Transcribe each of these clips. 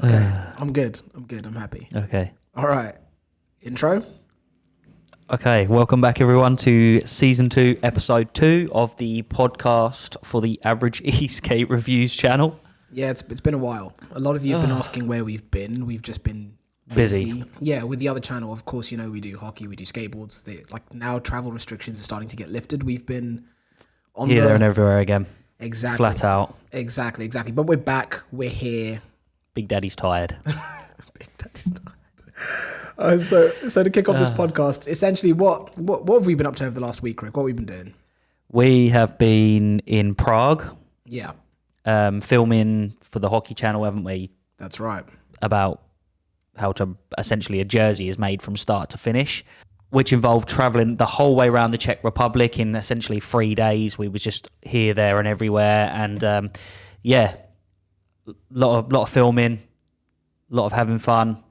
Okay, I'm good. I'm happy. Okay. All right. Intro? Okay, welcome back everyone to Season 2, Episode 2 of the podcast for the Average Eskate Reviews channel. Yeah, it's been a while. A lot of you have been asking where we've been. We've just been busy. Yeah, with the other channel, of course, you know, we do hockey, we do skateboards. Now travel restrictions are starting to get lifted. We've been on Here, there and everywhere again. Exactly. Flat out. Exactly. But we're back. We're here. Big Daddy's tired. Big Daddy's tired. So to kick off this podcast, essentially, what have we been up to over the last week, Rick? What have we been doing? We have been in Prague. Yeah. Filming for the hockey channel, haven't we? That's right. About how to essentially a jersey is made from start to finish, which involved traveling the whole way around the Czech Republic in essentially 3 days. We was just here, there, and everywhere, and a lot of filming, a lot of having fun,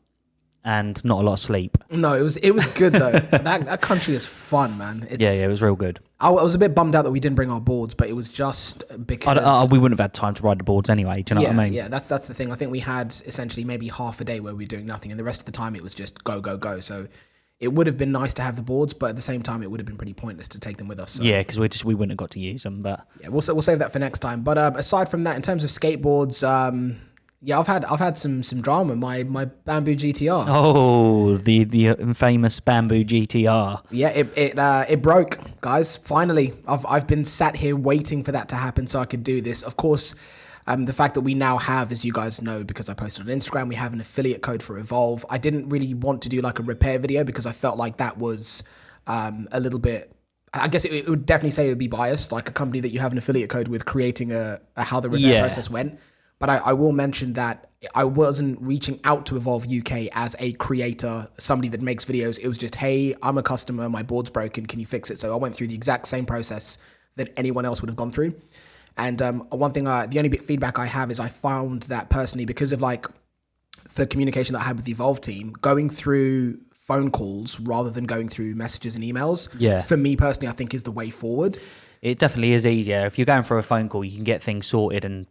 and not a lot of sleep. No, it was good though. that country is fun, man. It was real good. I was a bit bummed out that we didn't bring our boards, but it was just because we wouldn't have had time to ride the boards anyway. Do you know what I mean? Yeah, that's the thing. I think we had essentially maybe half a day where we were doing nothing, and the rest of the time it was just go, go, go. So it would have been nice to have the boards, but at the same time, it would have been pretty pointless to take them with us. So. Yeah, because we wouldn't have got to use them. But yeah, we'll save that for next time. But aside from that, in terms of skateboards, I've had some drama. My Bamboo GTR. Oh, the infamous Bamboo GTR. Yeah, it broke, guys. Finally, I've been sat here waiting for that to happen so I could do this. Of course, the fact that we now have, as you guys know, because I posted on Instagram, we have an affiliate code for Evolve. I didn't really want to do like a repair video because I felt like that was a little bit. I guess it would definitely say it would be biased, like a company that you have an affiliate code with creating a how the repair process went. But I will mention that I wasn't reaching out to Evolve UK as a creator, somebody that makes videos. It was just, hey, I'm a customer, my board's broken, can you fix it? So I went through the exact same process that anyone else would have gone through. And one thing, the only bit feedback I have is I found that personally, because of like the communication that I had with the Evolve team, going through phone calls rather than going through messages and emails, for me personally, I think is the way forward. It definitely is easier. If you're going through a phone call, you can get things sorted and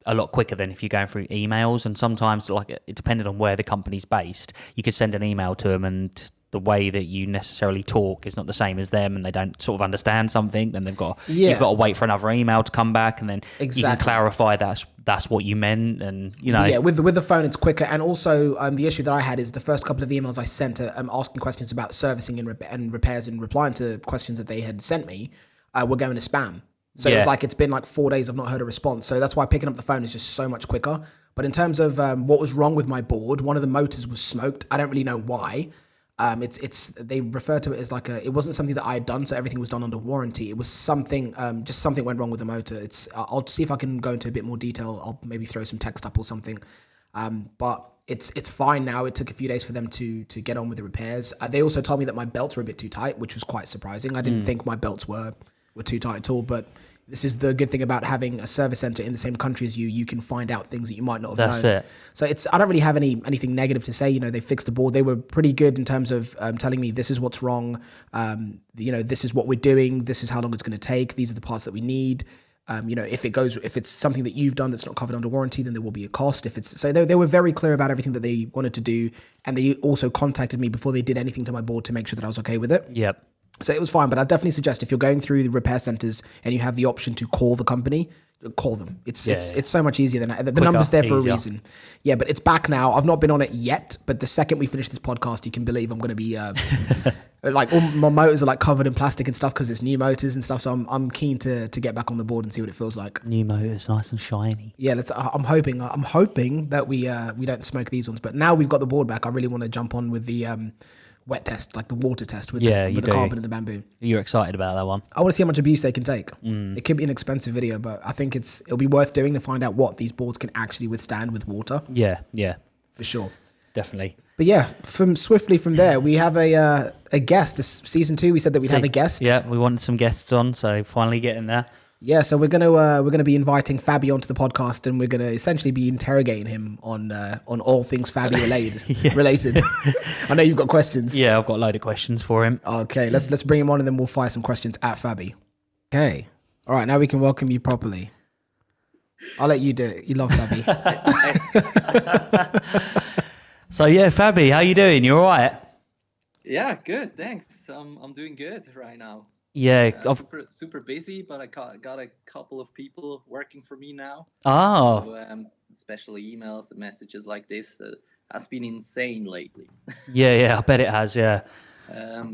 a lot quicker than if you're going through emails. And sometimes, like, it depended on where the company's based, you could send an email to them and the way that you necessarily talk is not the same as them, and they don't sort of understand something, then you've got to wait for another email to come back, and then you can clarify that's what you meant. And with the phone it's quicker. And also the issue that I had is the first couple of emails I sent asking questions about servicing and repairs and replying to questions that they had sent me were going to spam. So it's like it's been like 4 days I've not heard a response. So that's why picking up the phone is just so much quicker. But in terms of what was wrong with my board, one of the motors was smoked. I don't really know why. They refer to it as like it wasn't something that I had done, so everything was done under warranty. It was something, just something went wrong with the motor. I'll see if I can go into a bit more detail. I'll maybe throw some text up or something. But it's fine now. It took a few days for them to get on with the repairs. They also told me that my belts were a bit too tight, which was quite surprising. I didn't think my belts were too tight at all, but this is the good thing about having a service center in the same country as you. You can find out things that you might not have known. That's it. So I don't really have anything negative to say. They fixed the board. They were pretty good in terms of telling me this is what's wrong. This is what we're doing. This is how long it's going to take. These are the parts that we need. If it's something that you've done that's not covered under warranty, then there will be a cost. So they were very clear about everything that they wanted to do, and they also contacted me before they did anything to my board to make sure that I was okay with it. Yep. So it was fine, but I definitely suggest if you're going through the repair centers and you have the option to call the company, call them. It's so much easier than the number's there for a reason. Yeah, but it's back now. I've not been on it yet, but the second we finish this podcast, you can believe I'm going to be like all my motors are like covered in plastic and stuff because it's new motors and stuff. So I'm keen to get back on the board and see what it feels like. New motors, nice and shiny. Yeah, I'm hoping that we don't smoke these ones. But now we've got the board back, I really want to jump on with the wet test, like the water test with the carbon and the bamboo. You're excited about that one? I want to see how much abuse they can take. It could be an expensive video, but I think it'll be worth doing to find out what these boards can actually withstand with water. Yeah. For sure. Definitely. But yeah, swiftly from there, we have a guest. Season 2, we said that we'd have a guest. Yeah, we wanted some guests on, so finally getting there. Yeah, so we're gonna be inviting Fabio onto the podcast, and we're gonna essentially be interrogating him on all things Fabi related. I know you've got questions. Yeah, I've got a load of questions for him. Okay, let's bring him on, and then we'll fire some questions at Fabi. Okay, all right, now we can welcome you properly. I'll let you do it. You love Fabi. So yeah, Fabi, how you doing? You all right? Yeah, good. Thanks. I'm doing good right now. Yeah. Super busy, but I got a couple of people working for me now. Oh. So especially emails and messages like this has been insane lately. Yeah, I bet it has. Yeah.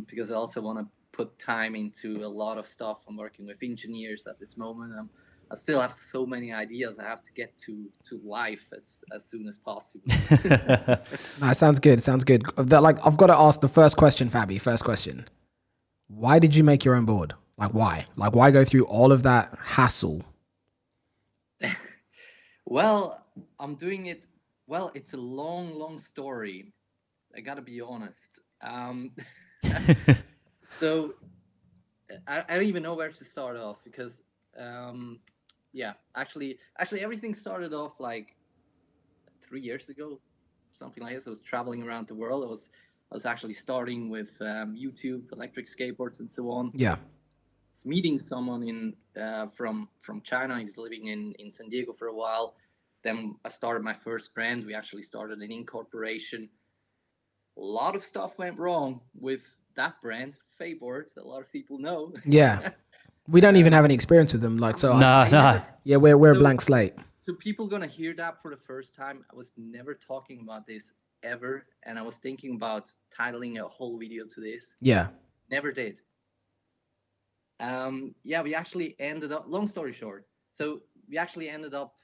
Because I also want to put time into a lot of stuff. I'm working with engineers at this moment. I still have so many ideas I have to get to life as soon as possible. No, it sounds good. It sounds good. I've got to ask the first question, Fabi. First question. Why did you make your own board? Why? Why go through all of that hassle? Well, I'm doing it. Well, it's a long story. I gotta be honest. So I don't even know where to start off because, actually, everything started off like 3 years ago, something like this. I was traveling around the world. I was actually starting with YouTube, electric skateboards, and so on. Yeah. I was meeting someone from China. He was living in San Diego for a while. Then I started my first brand. We actually started an incorporation. A lot of stuff went wrong with that brand, Skateboard. A lot of people know. Yeah. We don't even have any experience with them. No. Yeah, we're a blank slate. So people gonna hear that for the first time. I was never talking about this ever, and I was thinking about titling a whole video to this. Yeah. Never did. We actually ended up. Long story short, so we actually ended up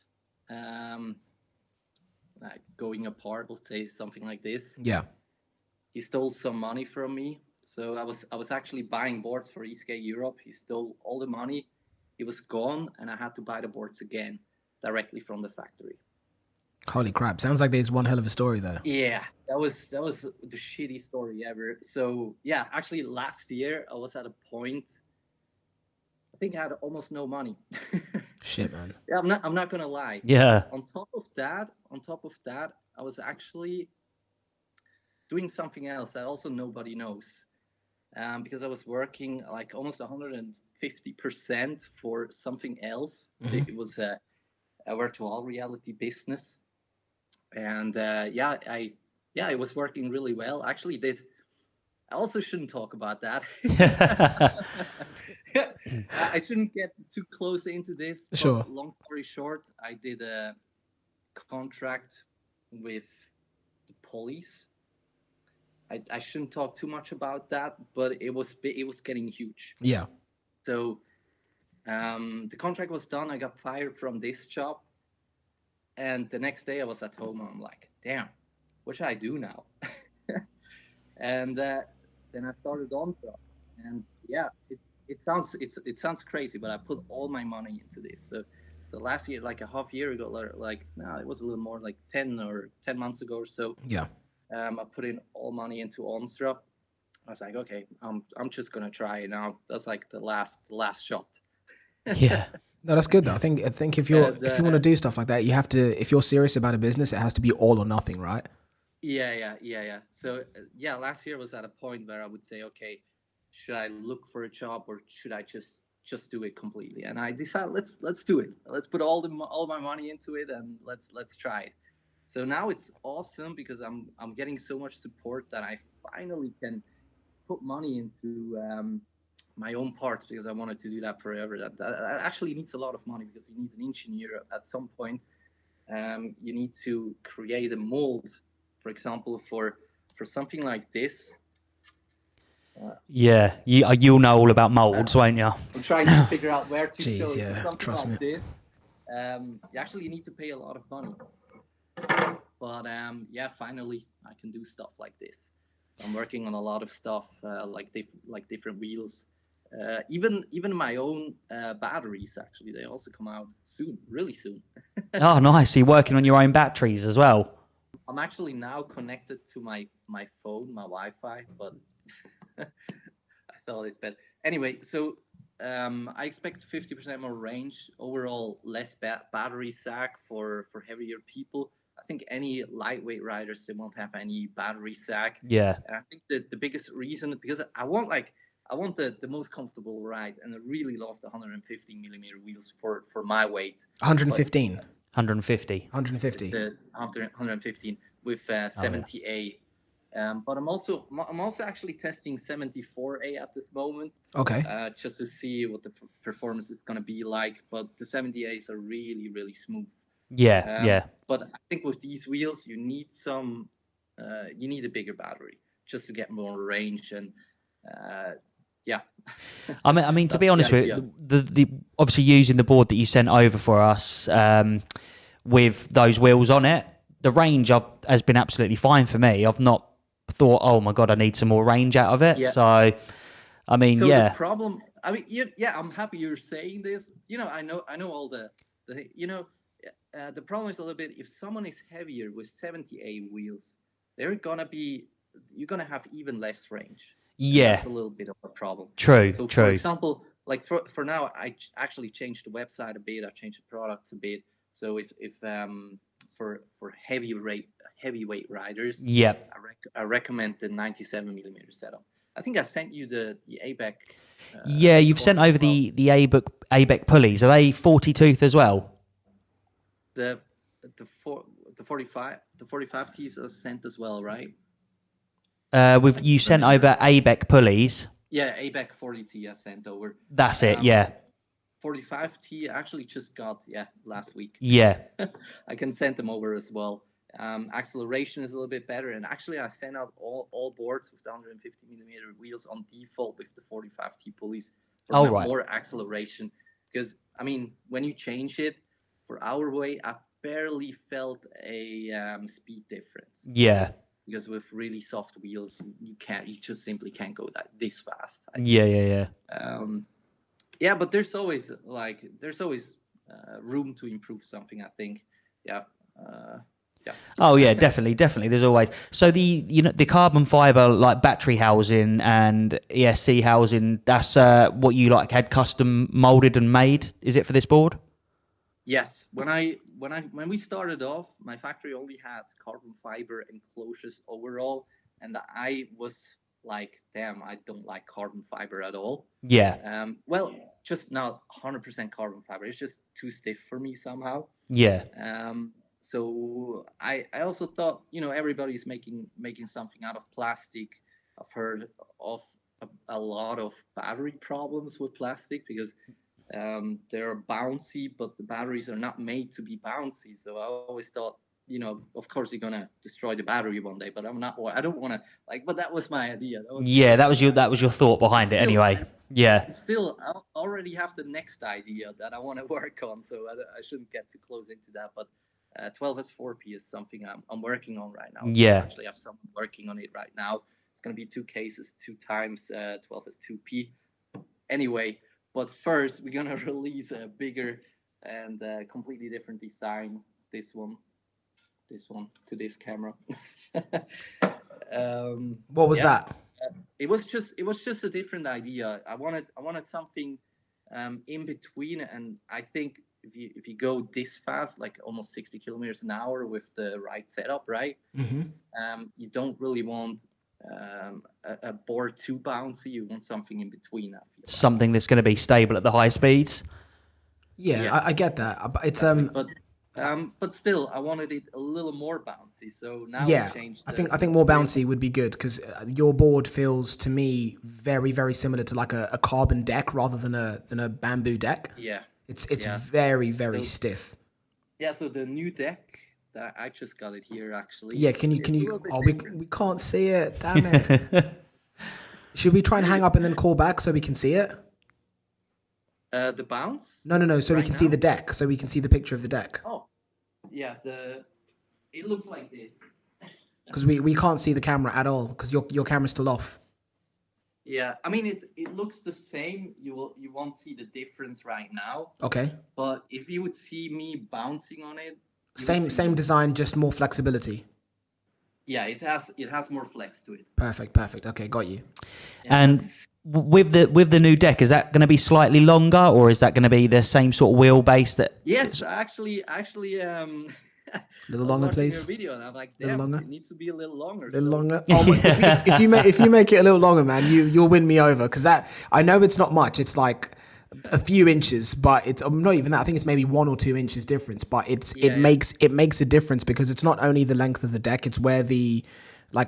going apart. Let's say something like this. Yeah. He stole some money from me. So I was actually buying boards for Eskate Europe. He stole all the money. It was gone, and I had to buy the boards again directly from the factory. Holy crap! Sounds like there's one hell of a story there. Yeah, that was the shitty story ever. So yeah, actually last year I was at a point. I think I had almost no money. Shit, man. Yeah, I'm not gonna lie. Yeah. On top of that, I was actually doing something else that also nobody knows. Because I was working like almost 150% for something else. Mm-hmm. It was a virtual reality business, and it was working really well. Actually, did. I also shouldn't talk about that. I shouldn't get too close into this. Sure. Long story short, I did a contract with the police. I shouldn't talk too much about that, but it was getting huge. Yeah. So the contract was done. I got fired from this job, and the next day I was at home. And I'm like, damn, what should I do now? And then I started ONSRA, and yeah, it sounds crazy, but I put all my money into this. So last year, like a half year ago, it was a little more like 10 months ago or so. Yeah. I put in all money into ONSRA. I was like, okay, I'm just gonna try it now. That's like the last shot. Yeah. No, that's good though. I think if you want to do stuff like that, you have to. If you're serious about a business, it has to be all or nothing, right? Yeah. So last year was at a point where I would say, okay, should I look for a job or should I just do it completely? And I decided let's do it. Let's put all my money into it and let's try it. So now it's awesome because I'm getting so much support that I finally can put money into my own parts, because I wanted to do that forever. That actually needs a lot of money because you need an engineer at some point. You need to create a mold, for example, for something like this. You'll know all about molds, won't you? I'm trying to figure out where to show something trust like me. this. You actually need to pay a lot of money. But finally I can do stuff like this. So I'm working on a lot of stuff, like different wheels, even my own batteries. Actually, they also come out soon, really soon. Oh, nice! So you're working on your own batteries as well. I'm actually now connected to my phone, my Wi-Fi, but I thought it's better. Anyway, so I expect 50% more range, overall less battery sack for heavier people. I think any lightweight riders, they won't have any battery sack. Yeah. And I think that the biggest reason, because I want I want the most comfortable ride, and I really love the 115 millimeter wheels for my weight. 115. 150. 150. The after 115 with 70A. But I'm also actually testing 74A at this moment. Okay. Just to see what the performance is going to be like. But the 70As are really, really smooth. Yeah. But I think with these wheels, you need a bigger battery just to get more range and. Yeah. I mean, to be honest with you, the obviously using the board that you sent over for us with those wheels on it, the range has been absolutely fine for me. I've not thought, oh my god, I need some more range out of it. Yeah. So, I mean, the problem. I mean, I'm happy you're saying this. I know all the the problem is a little bit if someone is heavier with 70A wheels, you're gonna have even less range. Yeah, that's a little bit of a problem. True. For example, like for now, I actually changed the website a bit. I changed the products a bit. So if for heavyweight riders, I recommend the 97 millimeter setup. I think I sent you the ABEC. You've sent over the ABEC pulleys. Are they 40 tooth as well? The 45 T's are sent as well, right? You sent over ABEC pulleys. Yeah, ABEC 40T I sent over. That's it, yeah. 45T I actually just got, last week. Yeah. I can send them over as well. Acceleration is a little bit better. And actually, I sent out all boards with the 150 millimeter wheels on default with the 45T pulleys for more acceleration. Because, I mean, when you change it for our weight, I barely felt a speed difference. Yeah. Because with really soft wheels, you just simply can't go this fast. Yeah. But there's always room to improve something. I think. Yeah. Oh yeah, definitely. There's always the carbon fiber like battery housing and ESC housing. That's what you had custom molded and made. Is it for this board? Yes. When we started off, my factory only had carbon fiber enclosures overall, and I was like, damn, I don't like carbon fiber at all. Yeah. Well, just not 100% carbon fiber. It's just too stiff for me somehow. Yeah. So I also thought, everybody's making something out of plastic. I've heard of a lot of battery problems with plastic because they're bouncy, but the batteries are not made to be bouncy. So I always thought, of course you're gonna destroy the battery one day, but I don't want to but that was my idea. That was your thought behind it anyway. Yeah. Still, I already have the next idea that I want to work on, so I shouldn't get too close into that. But 12S4P is something I'm working on right now. So I actually have someone working on it right now. It's gonna be 2 cases, 2 times 12S2P. Anyway. But first, we're gonna release a bigger and completely different design. This one to this camera. What was that? It was just a different idea. I wanted something in between, and I think if you go this fast, like almost 60 kilometers an hour with the right setup, right? Mm-hmm. You don't really want a board too bouncy. You want something in between. I feel something that's going to be stable at the high speeds. Yeah, yes. I get that. But it's but still, I wanted it a little more bouncy. So now we changed. I think more bouncy would be good because your board feels to me very, very similar to like a carbon deck rather than a bamboo deck. Yeah, it's very, very stiff. Yeah. So the new deck. I just got it here actually. Yeah, can you? Oh, we can't see it. Damn it! Should we try and hang up and then call back so we can see it? The bounce? No. So we can see the deck. So we can see the picture of the deck. Oh, yeah. It looks like this. Because we can't see the camera at all because your camera's still off. Yeah, I mean it looks the same. You won't see the difference right now. Okay. But if you would see me bouncing on it. Same design, just more flexibility. Yeah, it has more flex to it. Perfect. Okay, got you. And with the new deck, is that going to be slightly longer, or is that going to be the same sort of wheelbase that? Yes, actually, A little longer, watching please. your video, and I'm like, Little damn, longer? it needs to be a little longer. A little so- longer. Oh, if you make it a little longer, man, you'll win me over, because that, I know it's not much. It's like a few inches, but it's not even that. I think it's maybe 1 or 2 inches difference, but it makes a difference, because it's not only the length of the deck, it's where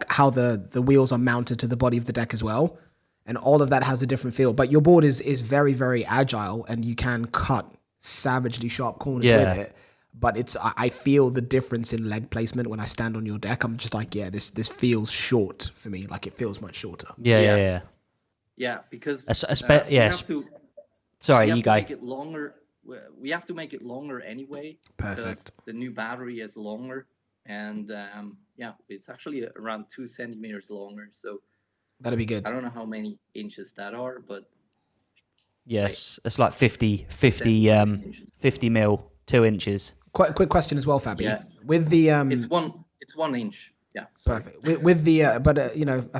how the wheels are mounted to the body of the deck as well, and all of that has a different feel. But your board is very, very agile, and you can cut savagely sharp corners with it. But I feel the difference in leg placement when I stand on your deck. I'm just like, yeah, this feels short for me. Like, it feels much shorter. Yeah. Yeah, because Yeah. have to. Sorry, we have you to go. make it longer. We have to make it longer anyway. Perfect. Because the new battery is longer, and it's actually around 2 centimeters longer. So That'd be good. I don't know how many inches that are, but Yes, it's like 50 mil, 2 inches. Quite a quick question as well, Fabi. Yeah. With the it's 1 inch. Yeah, sorry. perfect. With the I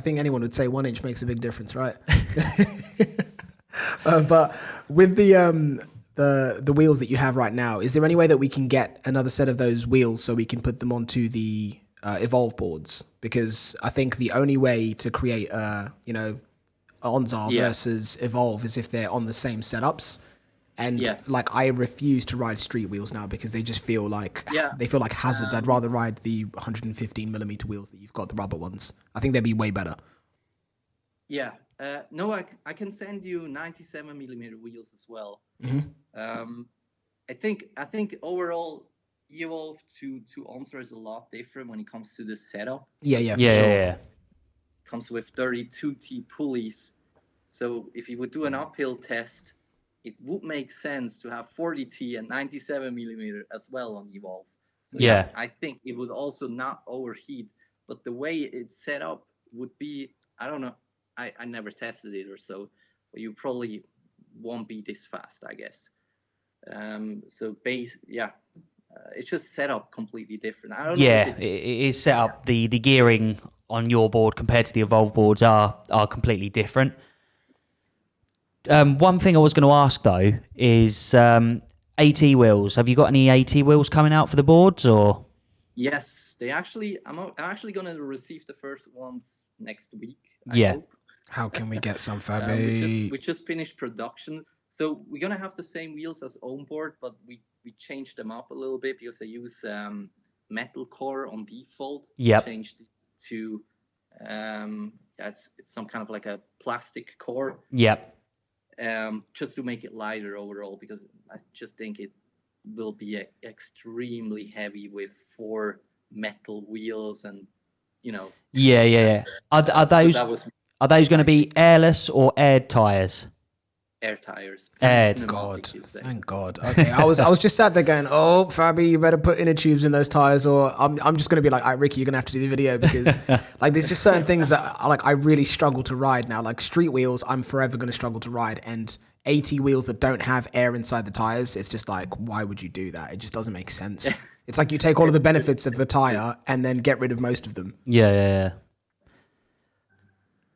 think anyone would say 1 inch makes a big difference, right? But with the wheels that you have right now, is there any way that we can get another set of those wheels so we can put them onto the Evolve boards? Because I think the only way to create ONSRA versus Evolve is if they're on the same setups. And I refuse to ride street wheels now, because they just feel like hazards. I'd rather ride the 115mm wheels that you've got, the rubber ones. I think they'd be way better. Yeah. No, I can send you 97mm wheels as well. I think overall Evolve to ONSRA is a lot different when it comes to the setup. Yeah. Comes with 32T pulleys. So if you would do an uphill test, it would make sense to have 40T and 97mm as well on Evolve. So I think it would also not overheat, but the way it's set up would be, I don't know, I never tested it or so, but you probably won't be this fast, I guess. It's just set up completely different. I don't know. Yeah, it is set up. The gearing on your board compared to the Evolve boards are completely different. One thing I was going to ask though is AT wheels. Have you got any AT wheels coming out for the boards, or? Yes, I'm actually going to receive the first ones next week. I hope. How can we get some, Fabi? We just finished production, so we're gonna have the same wheels as Onboard, but we changed them up a little bit because they use metal core on default. Yep. Changed it to it's some kind of like a plastic core. Yep. Just to make it lighter overall, because I just think it will be extremely heavy with 4 metal wheels, and Yeah. Are those going to be airless or aired tires? Air tires. Aired. Thank God. Okay, I was just sat there going, "Oh, Fabi, you better put inner tubes in those tires," or I'm just going to be like, "All right, Ricky, you're going to have to do the video," because there's just certain things that I really struggle to ride now. Like street wheels, I'm forever going to struggle to ride, and AT wheels that don't have air inside the tires, it's just like, why would you do that? It just doesn't make sense. It's like you take all of the benefits of the tire and then get rid of most of them. Yeah.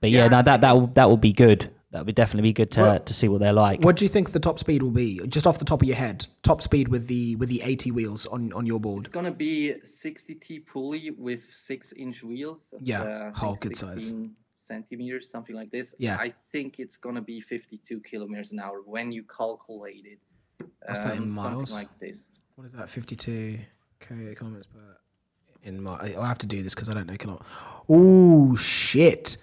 But that will be good. That would definitely be good to see what they're like. What do you think the top speed will be? Just off the top of your head, top speed with the AT wheels on your board. It's gonna be 60T pulley with 6-inch wheels. That's, good size. Centimeters, something like this. Yeah. I think it's gonna be 52 kilometers an hour when you calculate it. What's that in miles? Something like this. What is that? 52 kilometers per in miles. I'll have to do this because I don't know kilometers. Oh shit.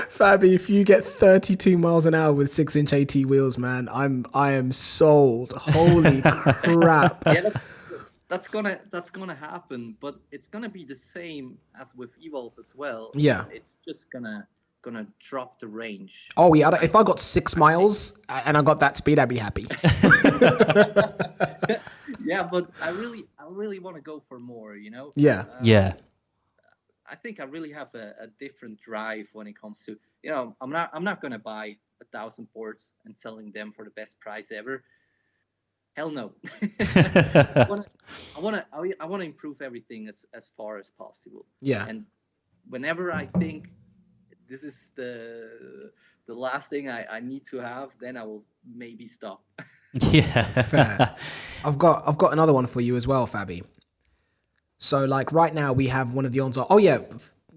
Fabi, if you get 32 miles an hour with 6-inch AT wheels, man, I am sold. Holy crap. Yeah, that's gonna happen, but it's gonna be the same as with Evolve as well. Yeah. It's just gonna drop the range. Oh yeah, if I got 6 miles and I got that speed, I'd be happy. Yeah, but I really want to go for more, Yeah. I think I really have a different drive when it comes to, I'm not gonna buy 1,000 boards and selling them for the best price ever. Hell no. I want to improve everything as far as possible. Yeah. And whenever I think this is the last thing I need to have, then I will maybe stop. Yeah. Fair. I've got another one for you as well, Fabi. So like right now we have one of the ONSRA. Oh yeah,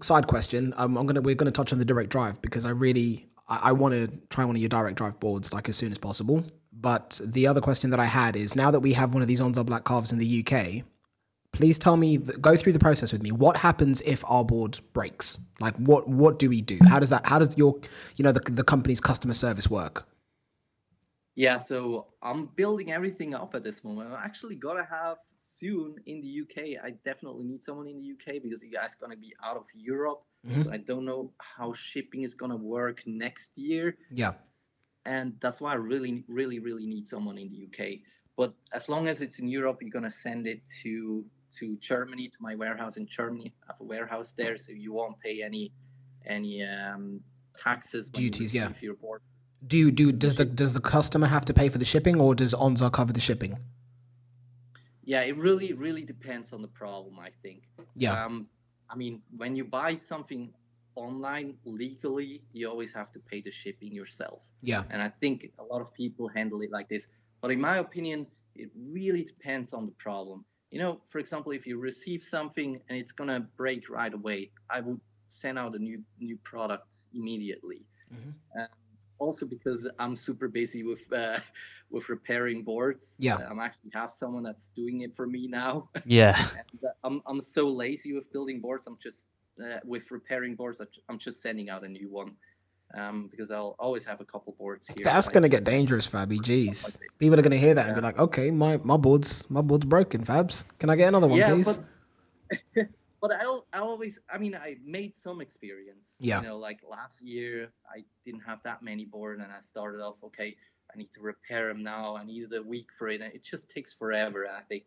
side question. We're gonna touch on the direct drive because I want to try one of your direct drive boards like as soon as possible. But the other question that I had is now that we have one of these ONSRA black calves in the UK, please tell me, go through the process with me. What happens if our board breaks? Like what do we do? How does your, the company's customer service work? Yeah, so I'm building everything up at this moment. I'm actually gonna have soon in the UK. I definitely need someone in the UK because you guys gonna be out of Europe. So I don't know how shipping is gonna work next year. Yeah. And that's why I really, really, really need someone in the UK. But as long as it's in Europe, you're gonna send it to Germany, to my warehouse in Germany. I have a warehouse there, so you won't pay any taxes when Duties, you receive your board. Does the customer have to pay for the shipping, or does ONSRA cover the shipping? Yeah, it really, really depends on the problem, I think. Yeah. I mean, when you buy something online legally, you always have to pay the shipping yourself. Yeah. And I think a lot of people handle it like this. But in my opinion, it really depends on the problem. For example, if you receive something and it's gonna break right away, I would send out a new product immediately. Also because I'm super busy with repairing boards. Yeah. I'm actually have someone that's doing it for me now. Yeah. And I'm so lazy with building boards. I'm just with repairing boards. I'm just sending out a new one because I'll always have a couple boards here. That's gonna get dangerous, Fabi. Jeez, people are gonna hear that and be like, "Okay, my board's broken, Fabs. Can I get another one, please?" But I made some experience. Yeah. Like last year, I didn't have that many boards, and I started off, okay, I need to repair them now. I needed a week for it, and it just takes forever, I think.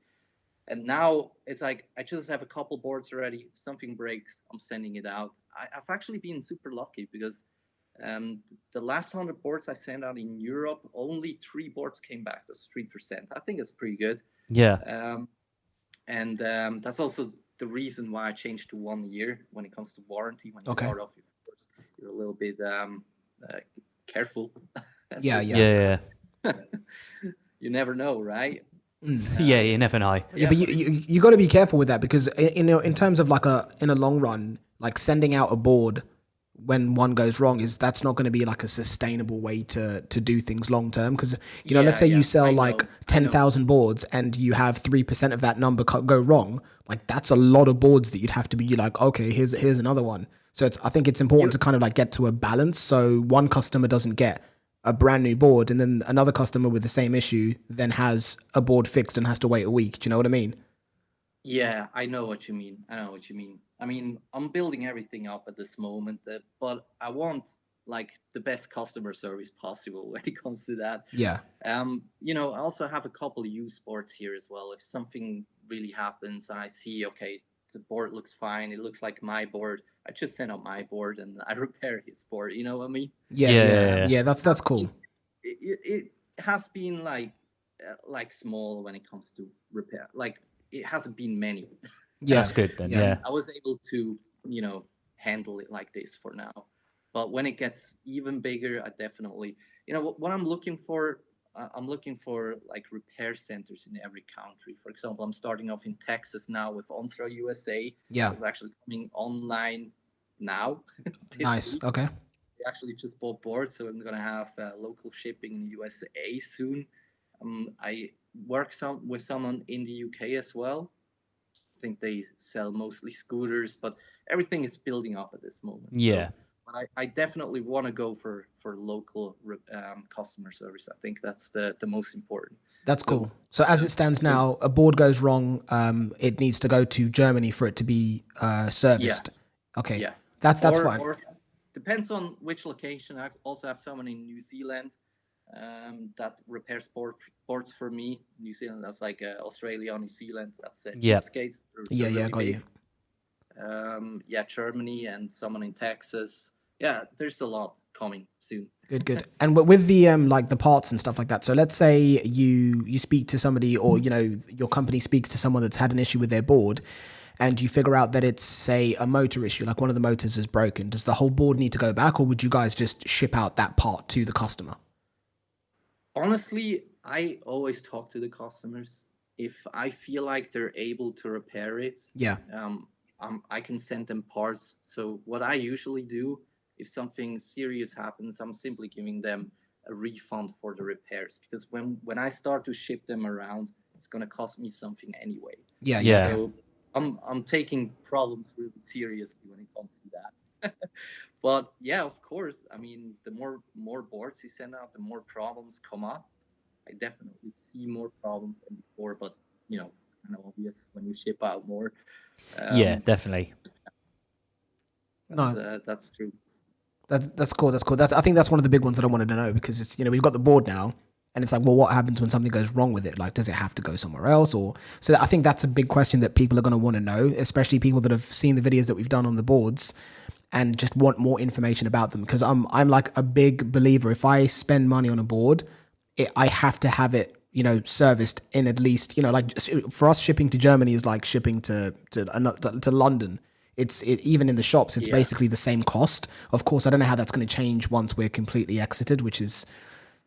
And now it's like I just have a couple boards already. If something breaks, I'm sending it out. I've actually been super lucky because the last 100 boards I sent out in Europe, only 3 boards came back. That's 3%. I think it's pretty good. Yeah. And that's also the reason why I changed to 1 year when it comes to warranty. When you start off with boards, you're a little bit careful. Yeah. You never know, right? Yeah, you never know. Yeah, but you got to be careful with that because in terms of like in a long run, like sending out a board when one goes wrong that's not going to be like a sustainable way to do things long term. Because let's say you sell like 10,000 boards and you have 3% of that number go wrong, like that's a lot of boards that you'd have to be like, okay, here's another one. So I think it's important to kind of like get to a balance so one customer doesn't get a brand new board and then another customer with the same issue then has a board fixed and has to wait a week. Do you know what I mean? Yeah, I know what you mean. I mean, I'm building everything up at this moment, but I want like the best customer service possible when it comes to that. Yeah. I also have a couple of used boards here as well. If something really happens and I see, okay, the board looks fine, it looks like my board, I just send out my board and I repair his board. You know what I mean? Yeah. That's cool. It has been like small when it comes to repair. Like it hasn't been many. Yeah, that's good then. Yeah. I was able to, handle it like this for now. But when it gets even bigger, I definitely, what I'm looking for. I'm looking for like repair centers in every country. For example, I'm starting off in Texas now with ONSRA USA. Yeah. It's actually coming online now. Nice. Week. Okay. We actually just bought boards, so I'm going to have local shipping in the USA soon. I work with someone in the UK as well. I think they sell mostly scooters, but everything is building up at this moment. Yeah. So, but I definitely want to go for local customer service. I think that's the most important. That's cool. So as it stands now, a board goes wrong. It needs to go to Germany for it to be serviced. Yeah. Okay. Yeah. That's fine. Or depends on which location. I also have someone in New Zealand that repairs boards for me. New Zealand, that's like Australia, New Zealand. That's Esk8. Yeah, got you. Germany and someone in Texas. Yeah, there's a lot coming soon. Good. And with the like the parts and stuff like that. So let's say you speak to somebody, or your company speaks to someone that's had an issue with their board, and you figure out that it's say a motor issue, like one of the motors is broken. Does the whole board need to go back, or would you guys just ship out that part to the customer? Honestly, I always talk to the customers. If I feel like they're able to repair it, Yeah. I can send them parts. So what I usually do, if something serious happens, I'm simply giving them a refund for the repairs, because when I start to ship them around, it's going to cost me something anyway. Yeah. Yeah. So I'm taking problems really seriously when it comes to that. But yeah, of course, I mean, the more boards you send out, the more problems come up. I definitely see more problems than before, but you know, it's kind of obvious when you ship out more. Yeah, definitely. No, That's true. that's cool. That's cool. I think that's one of the big ones that I wanted to know, because it's, we've got the board now, and it's like, well, what happens when something goes wrong with it? Like, does it have to go somewhere else? Or so I think that's a big question that people are going to want to know, especially people that have seen the videos that we've done on the boards and just want more information about them. Because I'm like a big believer. If I spend money on a board, I have to have it, serviced in at least, like for us, shipping to Germany is like shipping to London. Even in the shops, it's basically the same cost. Of course, I don't know how that's going to change once we're completely exited, which is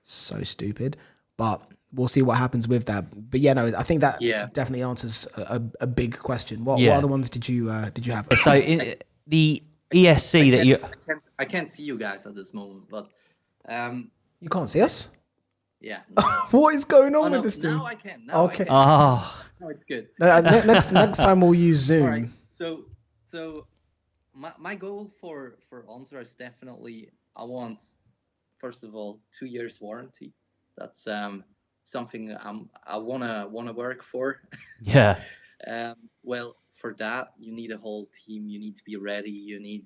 so stupid. But we'll see what happens with that. But yeah, no, I think that definitely answers a big question. What other ones did you have? So the ESC that you I can't see you guys at this moment, but You can't see us? yeah. What is going on with this thing? Now I can. Now Okay. I can. No, it's good. Next time we'll use Zoom. All right. So my goal for ONSRA is definitely, I want, first of all, 2 years warranty. That's something I wanna work for. Yeah. Well, for that you need a whole team. You need to be ready. You need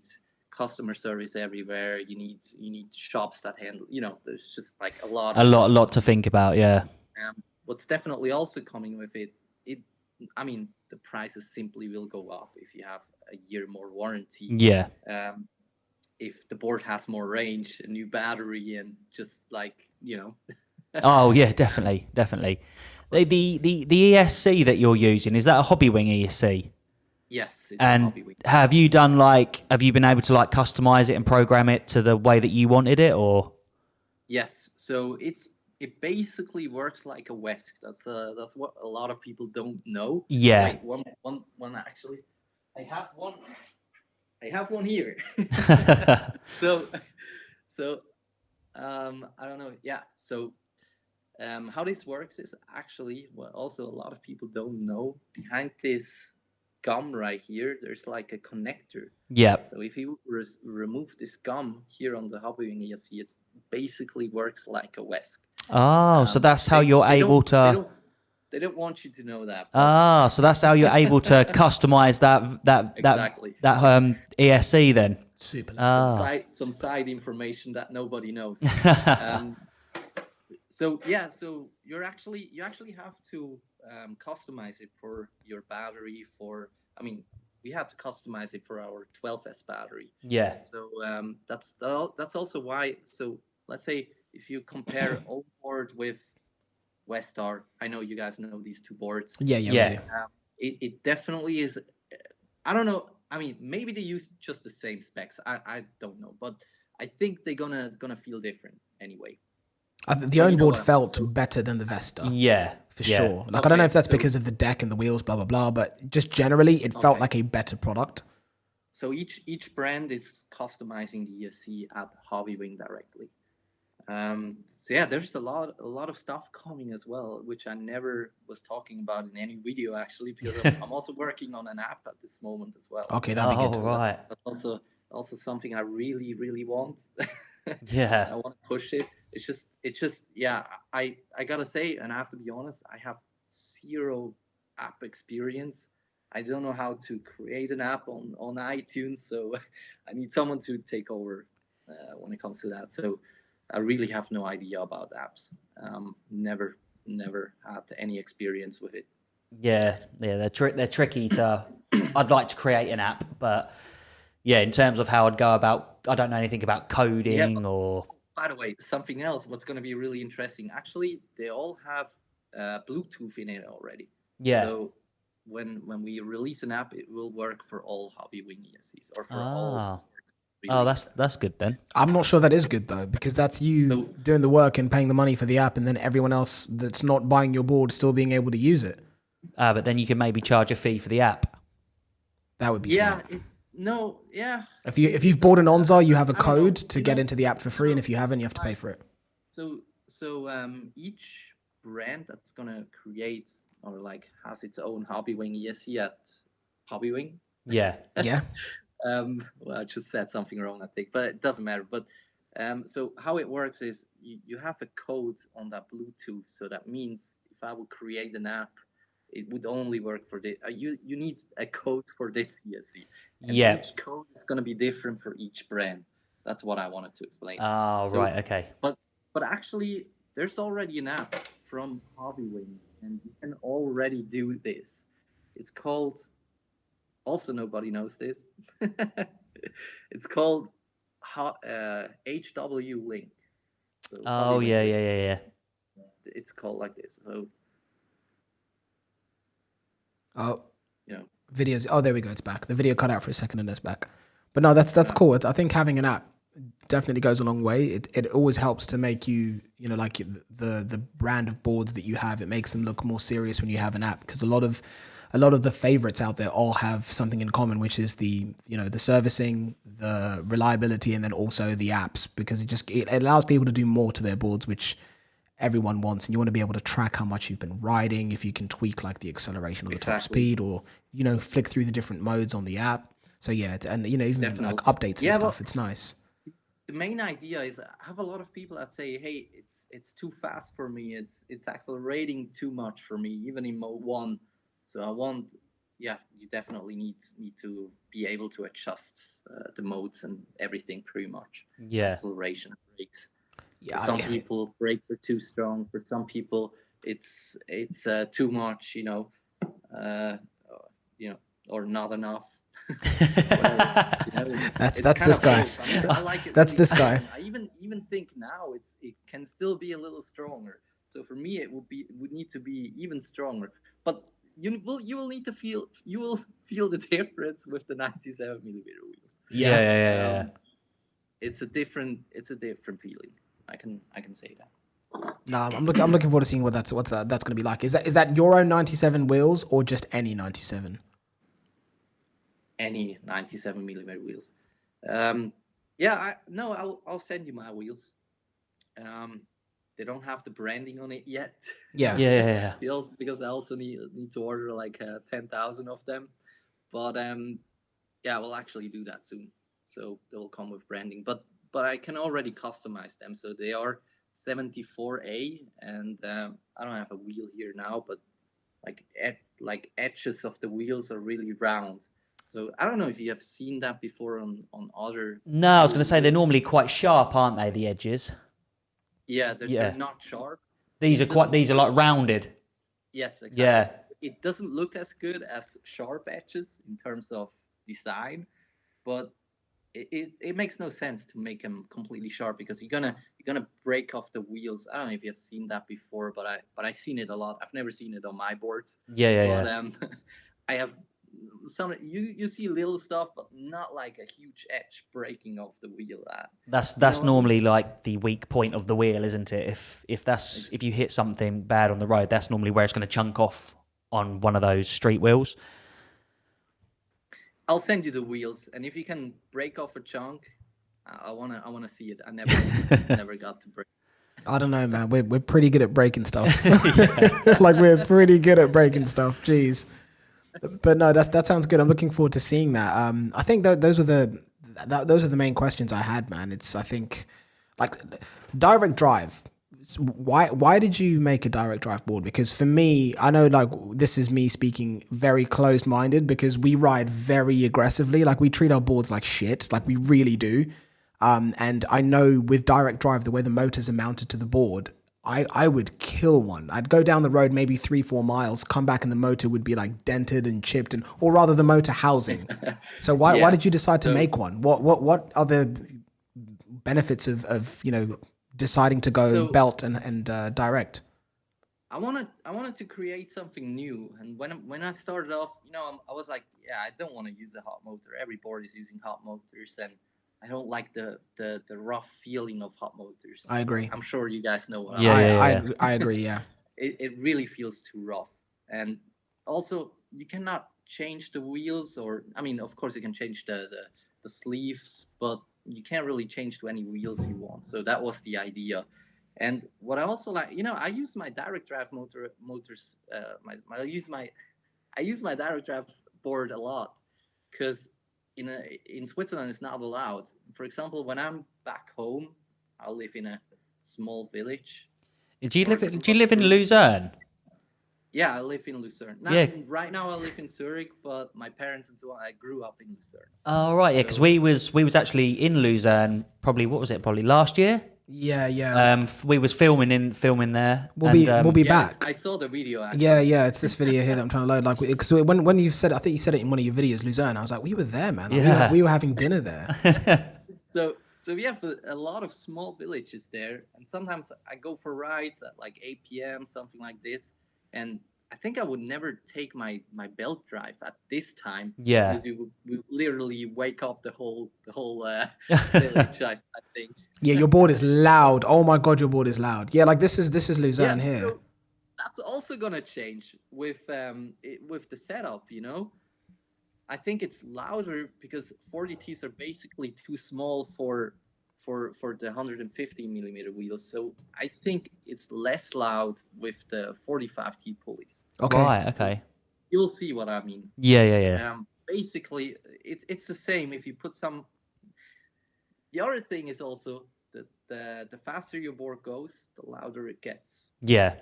customer service everywhere. You need shops that handle. There's just like a lot to think about. Yeah. What's definitely also coming with it, I mean, the prices simply will go up if you have a year more warranty. Yeah. If the board has more range, a new battery, and just like, Oh yeah, definitely. The ESC that you're using, is that a hobby wing ESC? Yes, it's and a hobby wing. have you been able to like customize it and program it to the way that you wanted it, or? Yes, so it basically works like a Wesk. That's what a lot of people don't know. Yeah. Wait, one actually. I have one here. so I don't know. Yeah. So how this works is actually what also a lot of people don't know. Behind this gum right here, there's like a connector. Yeah. So if you remove this gum here on the hobby wing ESC, it basically works like a Wesk. Oh, so that's how you're able to. They don't want you to know that. So that's how you're able to customize that Exactly. that ESC then. Super. Some side information that nobody knows. So you actually have to customize it for your battery. We had to customize it for our 12S battery. Yeah. So that's also why. So let's say if you compare old board with Westar, I know you guys know these two boards. Yeah. It definitely is. I don't know. I mean, maybe they use just the same specs. I don't know, but I think they're gonna feel different anyway. The own board felt better than the Vesta. Yeah, for sure. Like, I don't know if that's because of the deck and the wheels, blah blah blah, but just generally, it felt like a better product. So each brand is customizing the ESC at Hobby Wing directly. So yeah, there's a lot of stuff coming as well, which I never was talking about in any video actually, because I'm also working on an app at this moment as well. Okay, that'd be good. Right. But also something I really want. Yeah. I want to push it. It's just yeah. I gotta say, and I have to be honest, I have zero app experience. I don't know how to create an app on iTunes, so I need someone to take over when it comes to that. So I really have no idea about apps. Never had any experience with it. Yeah, they're tricky to. I'd like to create an app, but yeah, in terms of how I'd go about, I don't know anything about coding or. By the way, something else. What's going to be really interesting? Actually, they all have Bluetooth in it already. Yeah. So when we release an app, it will work for all Hobby Wing ESCs or for all boards. Oh, really. that's good then. I'm not sure that is good though, because that's you doing the work and paying the money for the app, and then everyone else that's not buying your board still being able to use it. But then you can maybe charge a fee for the app. That would be Yeah, smart. If If you've bought an ONSRA, you have a I don't know, code to get into the app for free, and if you haven't, you have to pay for it. Each brand that's gonna create or like has its own hobby wing ESC at Hobby Wing. Yeah. Yeah. Well, I just said something wrong, I think, but it doesn't matter. But so how it works is you have a code on that Bluetooth. So that means if I would create an app, it would only work for this. You need a code for this ESC. And Yeah. each code is going to be different for each brand. That's what I wanted to explain. Oh, right. Okay. But actually, there's already an app from Hobby Wing, and you can already do this. It's called. Also, nobody knows this. It's called HW Link. So Oh, yeah. it's called like this. So, Videos. Oh, there we go. It's back. The video cut out for a second and it's back. But no, that's cool. I think having an app definitely goes a long way. It always helps to make you, like the brand of boards that you have, it makes them look more serious when you have an app, because a lot of the favorites out there all have something in common, which is the servicing, the reliability, and then also the apps, because it allows people to do more to their boards, which everyone wants. And you want to be able to track how much you've been riding, if you can tweak like the acceleration or the top speed, or flick through the different modes on the app. So yeah, and even Definitely. like updates and stuff, it's nice. The main idea is I have a lot of people that say, hey, it's too fast for me, it's accelerating too much for me, even in mode 1. So I want, you definitely need to be able to adjust the modes and everything pretty much. Yeah. Acceleration, brakes. Yeah. For some people, brakes are too strong. For some people, it's too much, or not enough. That's this guy. I like it. That's really this guy. I even think now it can still be a little stronger. So for me, it would need to be even stronger. But you will need to feel the difference with the 97 millimeter wheels. Yeah. It's a different feeling. I can say that. No, I'm looking forward to seeing what that's going to be like. Is that your own 97 wheels or just any 97? Any 97 millimeter wheels. I'll send you my wheels. They don't have the branding on it yet. Yeah. Because I also need to order like 10,000 of them. But we'll actually do that soon. So they'll come with branding. But I can already customize them. So they are 74A, and I don't have a wheel here now, but like edges of the wheels are really round. So I don't know if you have seen that before on other. No, I was going to say they're normally quite sharp, aren't they? The edges. Yeah, they're not sharp. These are like rounded. Yes, exactly. Yeah. It doesn't look as good as sharp edges in terms of design, but it makes no sense to make them completely sharp, because you're gonna break off the wheels. I don't know if you have seen that before, but I've seen it a lot. I've never seen it on my boards. Yeah. I have some. You see little stuff, but not like a huge edge breaking off the wheel. That's normally like the weak point of the wheel, isn't it? If you hit something bad on the road, that's normally where it's going to chunk off on one of those street wheels. I'll send you the wheels, and if you can break off a chunk, I wanna see it. I never got to break. I don't know, man. We're pretty good at breaking stuff. Like we're pretty good at breaking stuff. Jeez. But no, that sounds good. I'm looking forward to seeing that. I think those are the main questions I had, man. I think like direct drive. Why did you make a direct drive board? Because for me, I know like this is me speaking very closed minded, because we ride very aggressively. Like we treat our boards like shit. Like we really do. And I know with direct drive, the way the motors are mounted to the board, I would kill one. I'd go down the road maybe 3-4 miles, come back, and the motor would be like dented and chipped, or rather the motor housing. So why did you decide to make one? What are the benefits of deciding to go belt and direct? I wanted to create something new, and when I started off, I was like, I don't want to use a hot motor. Every board is using hot motors, and I don't like the rough feeling of hot motors. I agree. I'm sure you guys know what I agree. Yeah. It really feels too rough. And also, you cannot change the wheels, or I mean, of course, you can change the sleeves, but you can't really change to any wheels you want. So that was the idea. And what I also like, I use my direct drive motors. I use my direct drive board a lot because in Switzerland it's not allowed. For example, when I'm back home, I live in a small village. Do you live in Luzerne? Yeah, I live in Lucerne. Right now I live in Zurich, but my parents and so on, I grew up in Lucerne. Oh right, yeah, because we was actually in Luzerne probably last year. Yeah. We was filming there. We'll be back. I saw the video. Actually. Yeah. It's this video here that I'm trying to load. Like, because when you said, I think you said it in one of your videos, Luzerne. I was like, we were there, man. Like, we were having dinner there. So we have a lot of small villages there, and sometimes I go for rides at like 8 p.m. something like this, and I think I would never take my belt drive at this time. Yeah, because you would literally wake up the whole village. I think. Yeah, your board is loud. Oh my god, your board is loud. Yeah, like this is Luzerne here. So that's also gonna change with the setup. I think it's louder because 40Ts are basically too small for the 150 millimeter wheels. So I think it's less loud with the 45T pulleys. Okay. Right. Okay. You'll see what I mean. Yeah. Basically, it's the same. If you put some. The other thing is also that the faster your board goes, the louder it gets. Yeah.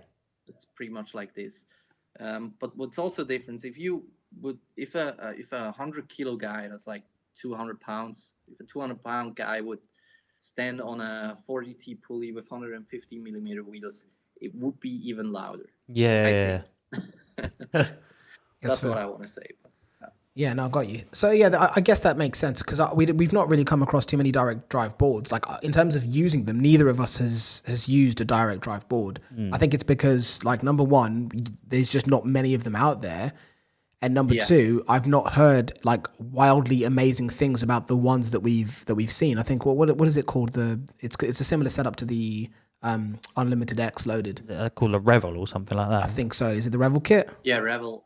It's pretty much like this. But what's also different, if a 100-kilo guy that's like 200 pounds, if a 200-pound guy would stand on a 40T pulley with 150 millimeter wheels, it would be even louder. Yeah. That's what I want to say. Yeah, no, I got you. So yeah, I guess that makes sense because we've not really come across too many direct drive boards. Like in terms of using them, neither of us has used a direct drive board. I think it's because, like, number one, there's just not many of them out there, and number two, I've not heard like wildly amazing things about the ones that we've seen. I think what is it called? It's a similar setup to the Unlimited X Loaded. Is it called a Revel or something like that? I think so. Is it the Revel kit? Yeah, Revel.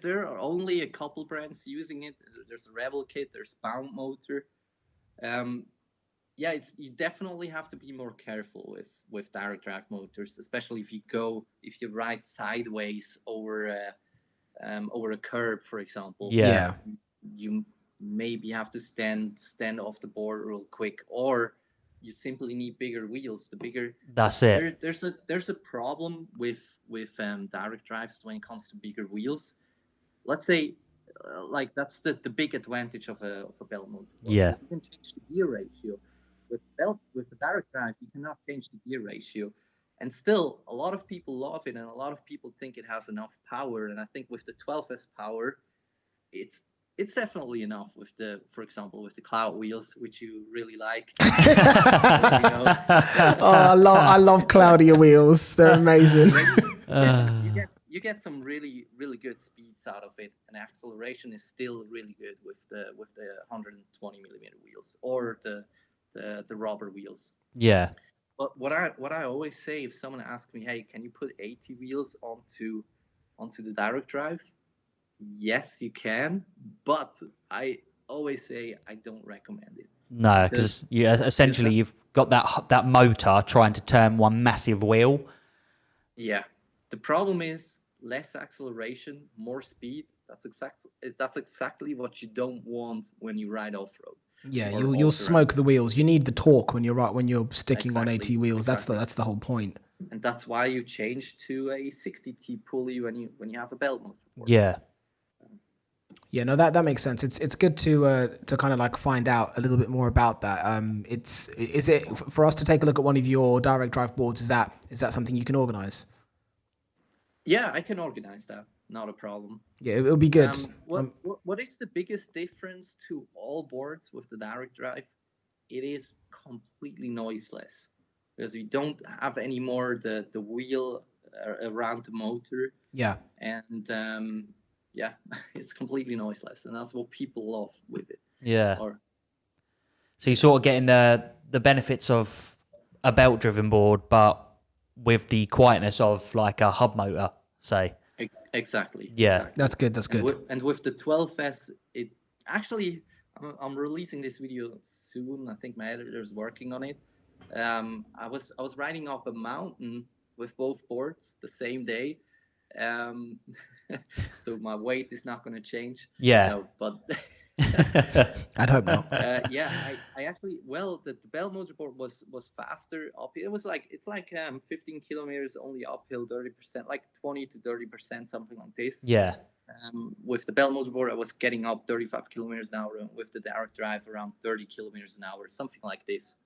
There are only a couple brands using it. There's a Revel kit. There's Bound Motor. You definitely have to be more careful with direct drive motors, especially if you ride sideways over a curb, for example. Yeah. You maybe have to stand off the board real quick, or you simply need bigger wheels. That's it. There's a problem with direct drives when it comes to bigger wheels. Let's say, like that's the big advantage of a belt motor. Yeah. You can change the gear ratio. With the direct drive, you cannot change the gear ratio. And still, a lot of people love it, and a lot of people think it has enough power. And I think with the 12S power, it's definitely enough for example, with the cloud wheels, which you really like. I love cloudier wheels. They're amazing. You get some really, really good speeds out of it, and acceleration is still really good with the 120 millimeter wheels or the rubber wheels. Yeah. But what I always say, if someone asks me, hey, can you put 80 wheels onto the direct drive? Yes, you can, but I always say I don't recommend it. No, because you've got that motor trying to turn one massive wheel. Yeah, the problem is less acceleration, more speed. That's exactly what you don't want when you ride off road. Yeah, you'll smoke the wheels. You need the torque when you're sticking on 80 wheels. Exactly. That's the whole point. And that's why you change to a 60T pulley when you have a belt motor. Yeah. Yeah, no, that makes sense. It's good to kind of like find out a little bit more about that. Is it for us to take a look at one of your direct drive boards? Is that something you can organize? Yeah, I can organize that. Not a problem. Yeah, it would be good. What is the biggest difference to all boards with the direct drive? It is completely noiseless because you don't have any more the wheel around the motor. Yeah. And it's completely noiseless, and that's what people love with it. Yeah. So you're sort of getting the benefits of a belt-driven board, but with the quietness of like a hub motor, say. Exactly. Yeah, exactly. That's good. That's good. And with the 12S, it actually, I'm releasing this video soon. I think my editor's working on it. I was riding up a mountain with both boards the same day. So my weight is not going to change. Yeah. No, but I'd hope not. yeah, I actually, well, the belt motor board was faster up. It was like, it's like 15 kilometers only uphill, 30%, like 20 to 30%, something like this. Yeah. With the belt motor board, I was getting up 35 kilometers an hour. With the direct drive, around 30 kilometers an hour, something like this.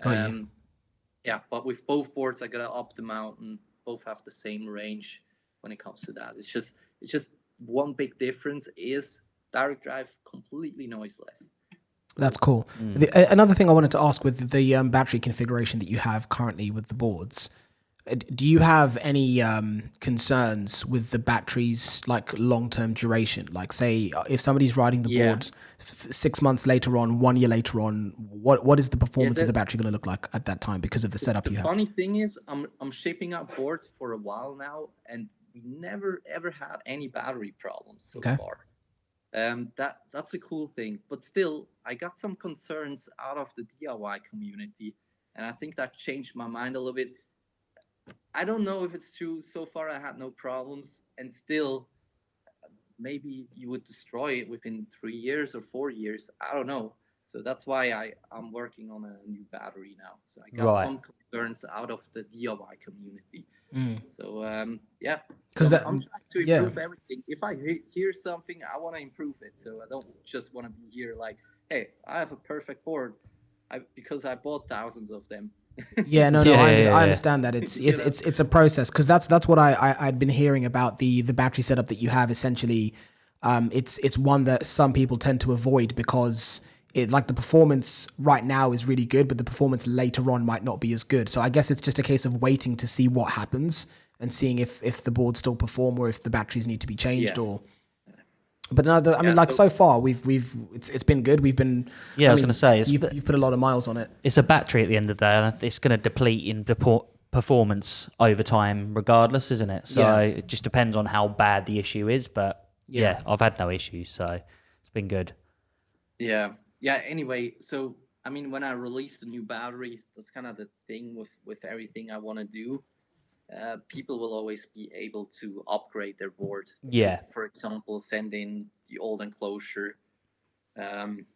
Yeah, but with both boards, I got up the mountain. Both have the same range when it comes to that. It's just one big difference is direct drive completely noiseless. That's cool. Another thing I wanted to ask with the battery configuration that you have currently with the boards, do you have any concerns with the battery's like long-term duration? Like say if somebody's riding the board 6 months later on, 1 year later on, what is the performance of the battery going to look like at that time because of the setup you have? The funny thing is I'm shipping out boards for a while now, and we never ever had any battery problems so far. That's a cool thing, but still I got some concerns out of the DIY community, and I think that changed my mind a little bit. I don't know if it's true. So far I had no problems, and still maybe you would destroy it within 3 years or 4 years. I don't know. So that's why I'm working on a new battery now. So I got some concerns out of the DIY community. So yeah, because I'm trying to improve everything. If I hear something, I want to improve it. So I don't just want to be here like, hey, I have a perfect board, because I bought thousands of them. I understand that it's a process, because that's what I'd been hearing about the battery setup that you have. Essentially, it's one that some people tend to avoid because it, like, the performance right now is really good, but the performance later on might not be as good. So I guess it's just a case of waiting to see what happens and seeing if the boards still perform or if the batteries need to be changed or. But no, I mean, like so far it's been good. We've been. Yeah, I was going to say you've put a lot of miles on it. It's a battery at the end of the day, and it's going to deplete in performance over time, regardless, isn't it? So it just depends on how bad the issue is. But yeah, I've had no issues, so it's been good. Yeah. Anyway, so I mean, when I release the new battery, that's kind of the thing with everything I want to do. People will always be able to upgrade their board. Yeah. For example, send in the old enclosure, and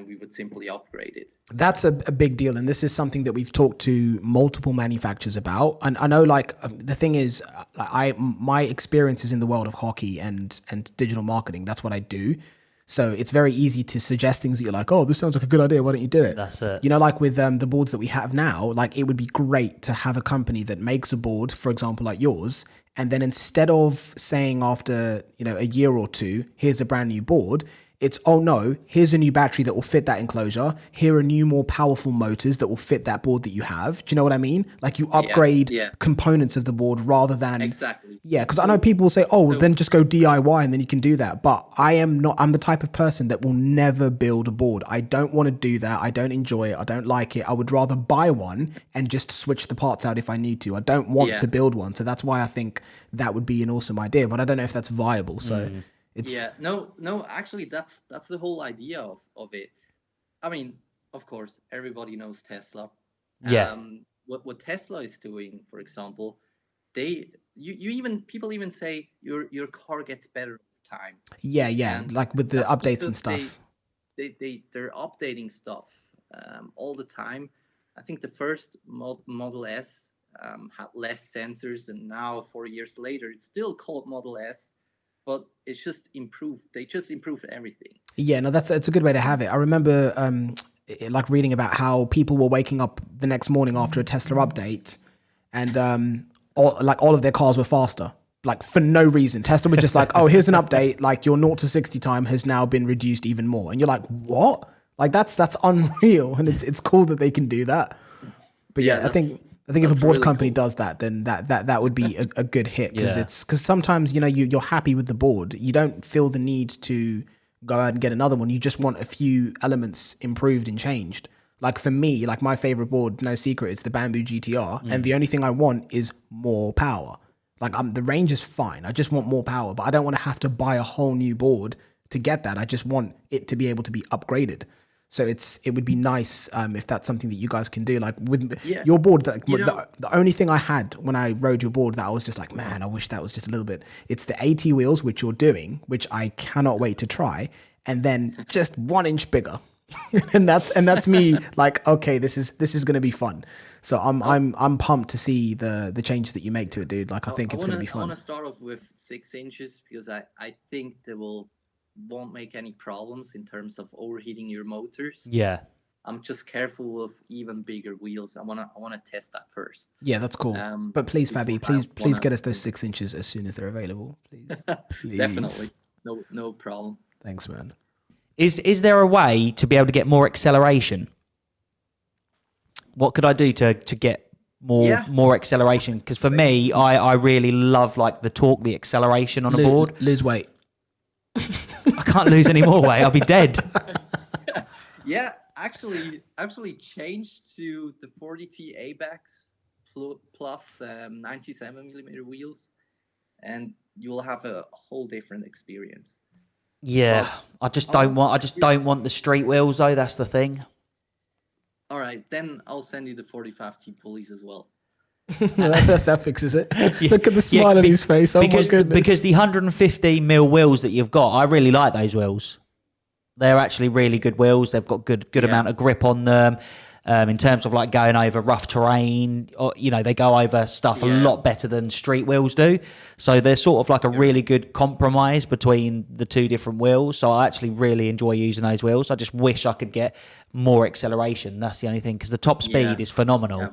we would simply upgrade it. That's a big deal, and this is something that we've talked to multiple manufacturers about. And I know, like, the thing is, my experience is in the world of hockey and digital marketing. That's what I do. So it's very easy to suggest things that you're like, oh, this sounds like a good idea. Why don't you do it? That's it. You know, like with the boards that we have now, like it would be great to have a company that makes a board, for example, like yours. And then instead of saying after, a year or two, here's a brand new board, it's, oh no, here's a new battery that will fit that enclosure. Here are new, more powerful motors that will fit that board that you have. Do you know what I mean? Like you upgrade components of the board rather than... Exactly. Yeah, because I know people will say, oh, then just go DIY and then you can do that. But I'm the type of person that will never build a board. I don't want to do that. I don't enjoy it. I don't like it. I would rather buy one and just switch the parts out if I need to. I don't want to build one. So that's why I think that would be an awesome idea. But I don't know if that's viable. So... No, actually that's the whole idea of it. I mean, of course, everybody knows Tesla. What Tesla is doing, for example, people even say your car gets better over time. And like with the updates and stuff. They're updating stuff all the time. I think the first Model S had less sensors, and now 4 years later, it's still called Model S. But it's just improved. They just improved everything. Yeah, no, it's a good way to have it. I remember like reading about how people were waking up the next morning after a Tesla update, and all of their cars were faster, like for no reason. Tesla were just like, oh, here's an update. Like your 0 to 60 time has now been reduced even more, and you're like, what? Like that's unreal, and it's cool that they can do that. But I think if a board company does that, then that would be a good hit, because sometimes you're happy with the board, you don't feel the need to go out and get another one. You just want a few elements improved and changed. Like for me, like my favorite board, no secret, it's the Bamboo GTR. And the only thing I want is more power. Like the range is fine. I just want more power, but I don't want to have to buy a whole new board to get that. I just want it to be able to be upgraded. So it would be nice if that's something that you guys can do. Like with your board, the only thing I had when I rode your board that I was just like, man, I wish that was just a little bit. It's the AT wheels, which you're doing, which I cannot wait to try, and then just 1 inch bigger, and that's me. Like, okay, this is going to be fun. So I'm pumped to see the changes that you make to it, dude. Like I think it's going to be fun. I want to start off with 6 inches because I think they won't make any problems in terms of overheating your motors. Yeah. I'm just careful of even bigger wheels. I wanna test that first. Yeah, that's cool. But please, Fabi, please get us those 6 inches as soon as they're available, please. Please. Definitely. No problem. Thanks, man. Is there a way to be able to get more acceleration? What could I do to get more acceleration? Because for me, I really love like the torque, the acceleration on a board. Lose weight. I can't lose any more weight. I'll be dead. Yeah, actually changed to the 40T ABEX plus 97 millimeter wheels, and you will have a whole different experience. Yeah, I just don't want the street wheels though. That's the thing. All right, then I'll send you the 45T pulleys as well. that fixes it. Look at the smile on his face. Oh my goodness. Because the 115 mil wheels that you've got, I really like those wheels. They're actually really good wheels. They've got good amount of grip on them. In terms of like going over rough terrain, or they go over stuff a lot better than street wheels do. So they're sort of like a really good compromise between the two different wheels. So I actually really enjoy using those wheels. I just wish I could get more acceleration. That's the only thing, because the top speed is phenomenal.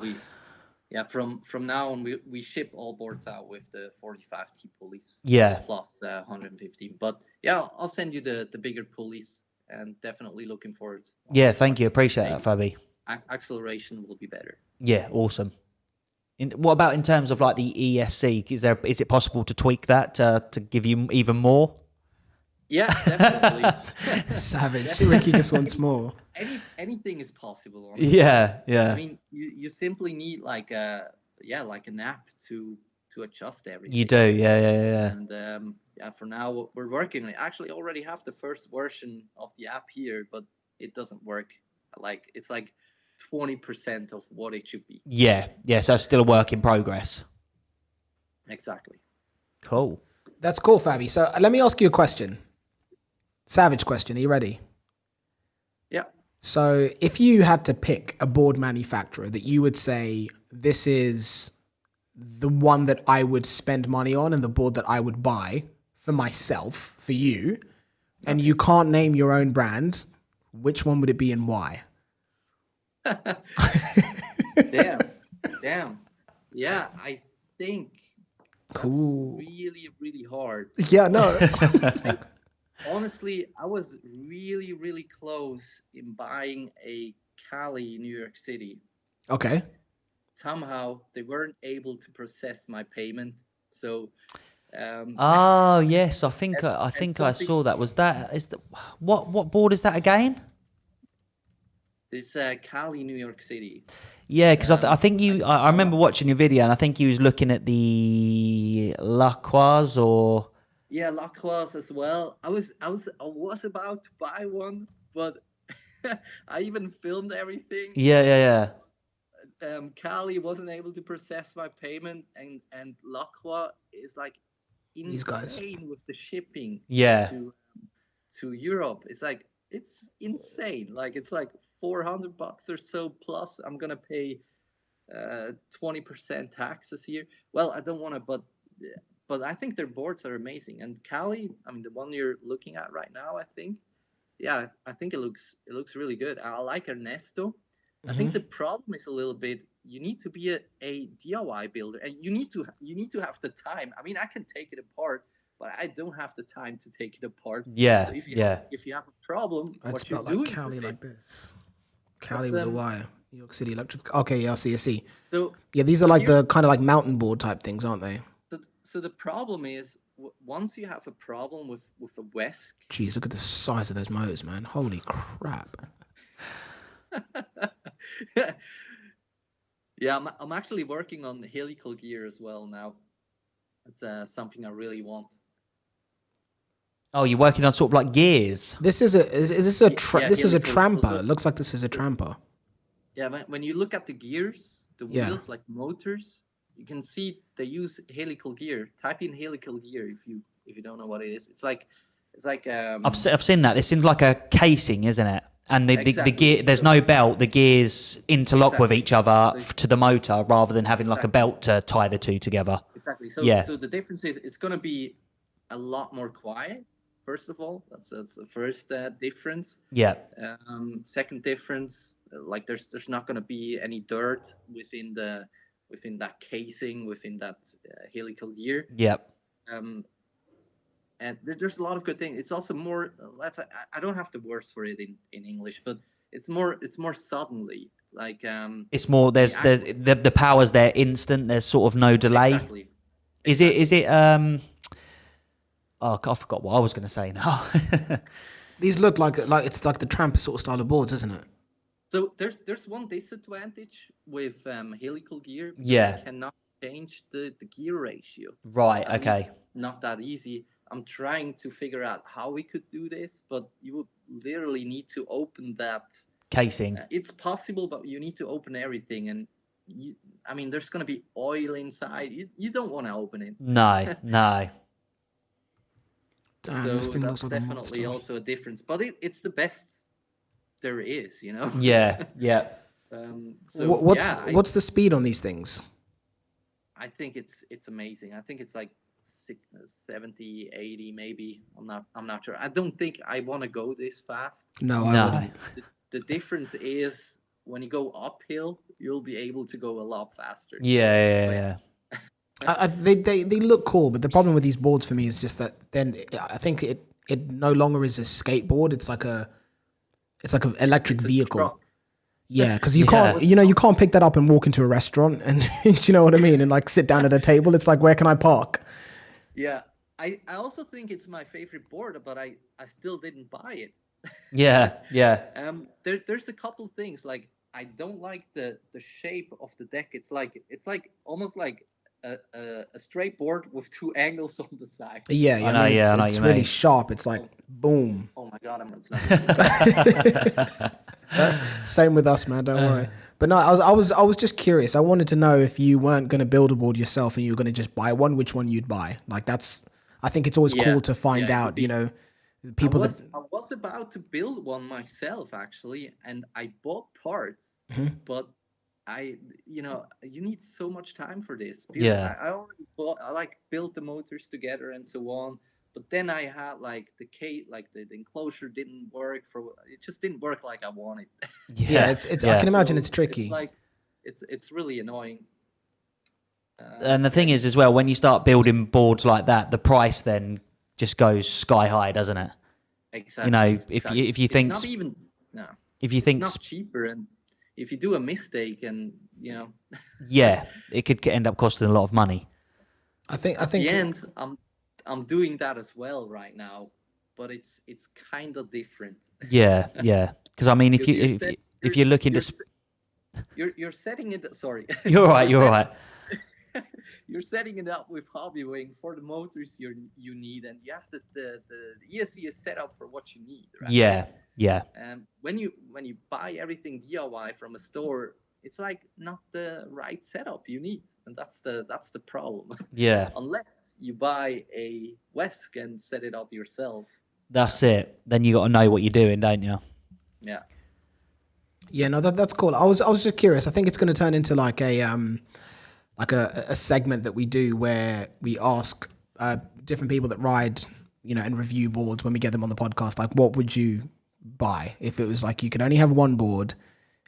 From now on, we ship all boards out with the 45T pulleys. Yeah. Plus 115. But yeah, I'll send you the bigger pulleys, and definitely looking forward. Yeah, thank you. Appreciate that, Fabi. Acceleration will be better. Yeah, awesome. What about in terms of like the ESC? Is it possible to tweak that to give you even more? Yeah, definitely. Savage. Ricky just wants more. Anything is possible. Yeah. I mean, you simply need like an app to adjust everything. You do, yeah. And for now we're working on it. Actually, already have the first version of the app here, but it doesn't work. Like it's like 20% of what it should be. Yeah. So it's still a work in progress. Exactly. Cool. That's cool, Fabi. So let me ask you a question. Savage question. Are you ready? Yeah. So if you had to pick a board manufacturer that you would say, this is the one that I would spend money on and the board that I would buy for myself, for you, and you can't name your own brand, which one would it be and why? Damn. Yeah, I think that's really, really hard. Yeah, no. Honestly, I was really, really close in buying a Cali, New York City. Okay. Somehow they weren't able to process my payment, so. Oh yes, I think I saw that. What board is that again? This Cali, New York City. Yeah, because I think I remember watching your video, and I think you was looking at the Lacroix or. Yeah, Lacroix as well. I was about to buy one, but I even filmed everything. Yeah. Cali wasn't able to process my payment, and Lacroix is like insane with the shipping. Yeah. To Europe, it's insane. Like it's like $400 or so plus. I'm gonna pay 20% taxes here. Well, I don't want to, but I think their boards are amazing. And Cali, I mean, the one you're looking at right now, I think it looks really good. I like Ernesto. I think the problem is a little bit, you need to be a DIY builder, and you need to have the time. I mean, I can take it apart, but I don't have the time to take it apart. Yeah, so if you have a problem, I'd what spell you're doing like Cali like this. Cali That's, with a Y. New York City Electric. Okay, yeah, I see. So yeah, these are like the kind of like mountain board type things, aren't they? So the problem is, once you have a problem with a Wesk. Jeez, look at the size of those motors, man. Holy crap. Yeah, I'm actually working on helical gear as well now. It's something I really want. Oh, you're working on sort of like gears. This is this a this is a helical. tramper. It looks like this is a tramper. Yeah, when you look at the gears, the Yeah. wheels, like motors, you can see they use helical gear. Type in helical gear if you don't know what it is. It's like I've seen that. This is like a casing, isn't it? And the Exactly. gear, there's no belt. The gears interlock with Exactly. each other to the motor rather than having like a belt to tie the two together. Exactly. So Yeah. so the difference is it's going to be a lot more quiet. First of all, that's the first difference. Yeah. Second difference, like there's not going to be any dirt within that casing, within that helical gear. Yeah. And there's a lot of good things. It's also more. I don't have the words for it in English, but it's more suddenly. Like It's more. There's the power's there instant. There's sort of no delay. Exactly. Is it? Oh, I forgot what I was going to say now. These look like it's like the tramper sort of style of boards, isn't it? So there's one disadvantage with helical gear. Yeah. You cannot change the gear ratio. Right. At Okay. least not that easy. I'm trying to figure out how we could do this, but you would literally need to open that Casing. It's possible, but you need to open everything, and there's going to be oil inside. You don't want to open it. No. No. Damn, So this thing that's looks like a definitely monster. also a difference. But it's the best there is, you know. Yeah. Yeah. So What's the speed on these things? I think it's amazing. I think it's like 70, 80 maybe. I'm not sure. I don't think I want to go this fast. No, I No. wouldn't. The difference is when you go uphill, you'll be able to go a lot faster. Yeah. They look cool, but the problem with these boards for me is just that then I think it no longer is a skateboard. It's like an electric vehicle. Truck. Yeah, because you Yeah. can't you can't pick that up and walk into a restaurant and do you know what I mean, and like sit down at a table. It's like, where can I park? Yeah, I also think it's my favorite board, but I still didn't buy it. Yeah. There's a couple things, like I don't like the shape of the deck. It's like almost like a straight board with two angles on the side. Yeah, I know, yeah, I know what it's you really mean. sharp. It's like boom. Oh my god, it's not. Same with us, man. Don't worry. But no, I was just curious. I wanted to know if you weren't going to build a board yourself and you were going to just buy one, which one you'd buy. Like I think it's always cool to find it would out. be- You know, people that. I was about to build one myself actually, and I bought parts, but you need so much time for this. Yeah. I already built the motors together and so on, but then I had like the enclosure didn't work it just didn't work like I wanted. Yeah, it's. I can imagine it's tricky. It's really annoying. And the thing is, as well, when you start building boards like that, the price then just goes sky high, doesn't it? Exactly. You know, if you it's think not even if you think it's not cheaper, and if you do a mistake, and yeah, it could end up costing a lot of money. I think. at the end, I'm doing that as well right now, but it's kind of different. Yeah. Because I mean, Because if you're looking to, you're setting it. Sorry, you're all right. You're setting it up with hobby wing for the motors you need, and you have the ESC is set up for what you need, right? Yeah. And when you buy everything DIY from a store, it's like not the right setup you need, and that's the problem. Yeah. Unless you buy a Wesk and set it up yourself. That's it. Then you got to know what you're doing, don't you? Yeah. Yeah, no, that's cool. I was just curious. I think it's going to turn into like a segment that we do where we ask different people that ride, and review boards when we get them on the podcast. Like, what would you buy if it was like you could only have one board,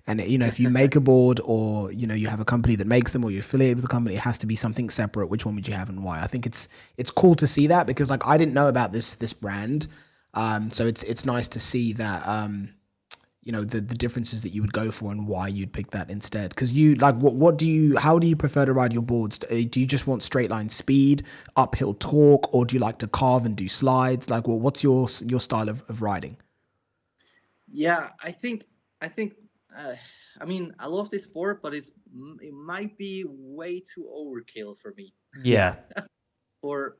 and if you make a board or you have a company that makes them or you're affiliated with a company, it has to be something separate. Which one would you have and why? I think it's cool to see that because like I didn't know about this brand, so it's nice to see that. The differences that you would go for and why you'd pick that instead. Because you like, how do you prefer to ride your boards? Do you just want straight line speed, uphill torque, or do you like to carve and do slides? Like, what's your style of riding? Yeah, I think I mean, I love this sport, but it might be way too overkill for me. Yeah. For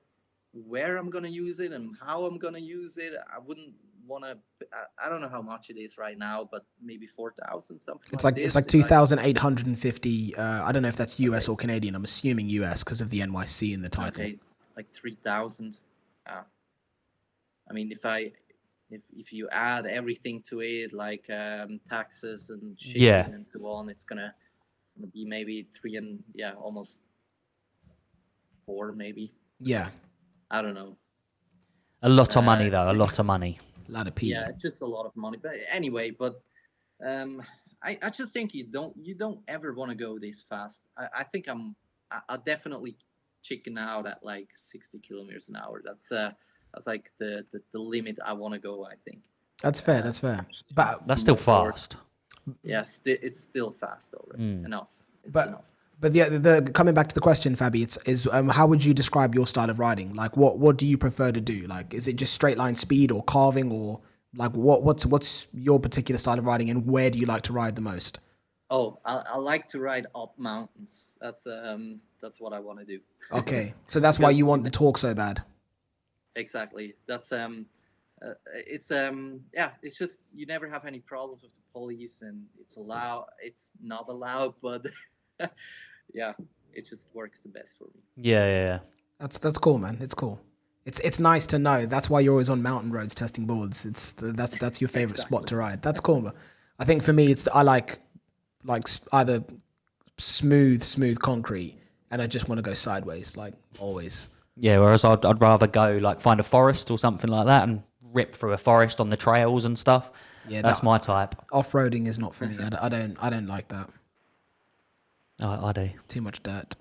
where I'm gonna use it and how I'm gonna use it, I wouldn't want to. I don't know how much it is right now, but maybe 4,000 something. It's like 2,850. I don't know if that's US or Canadian. I'm assuming US because of the NYC in the title. Okay, like 3,000. I mean, if you add everything to it, like taxes and shipping and so on, it's gonna be maybe almost 4, maybe. Yeah. I don't know. A lot of money, though. A lot of money. A lot of P. Yeah, just a lot of money. But anyway, I just think you don't ever want to go this fast. I think I'll definitely chicken out at like 60 kilometers an hour. That's like the limit I want to go, I think. That's fair. That's fair. But that's still fast. Yes, it's still fast already. Enough. Enough. But the coming back to the question, Fabi, is how would you describe your style of riding? Like, what do you prefer to do? Like, is it just straight line speed or carving, or like what's your particular style of riding, and where do you like to ride the most? Oh, I like to ride up mountains. That's what I want to do. Okay, so that's why you want the torque so bad. Exactly. That's it's just you never have any problems with the police, and it's not allowed, but yeah, it just works the best for me. Yeah. That's cool, man. It's cool. It's nice to know. That's why you're always on mountain roads testing boards. That's your favorite spot to ride. That's cool. I think for me, I like either smooth concrete, and I just want to go sideways, like always. Yeah, whereas I'd rather go like find a forest or something like that and rip through a forest on the trails and stuff. Yeah, that's my type. Off-roading is not for me. I don't like that. I do. Too much dirt.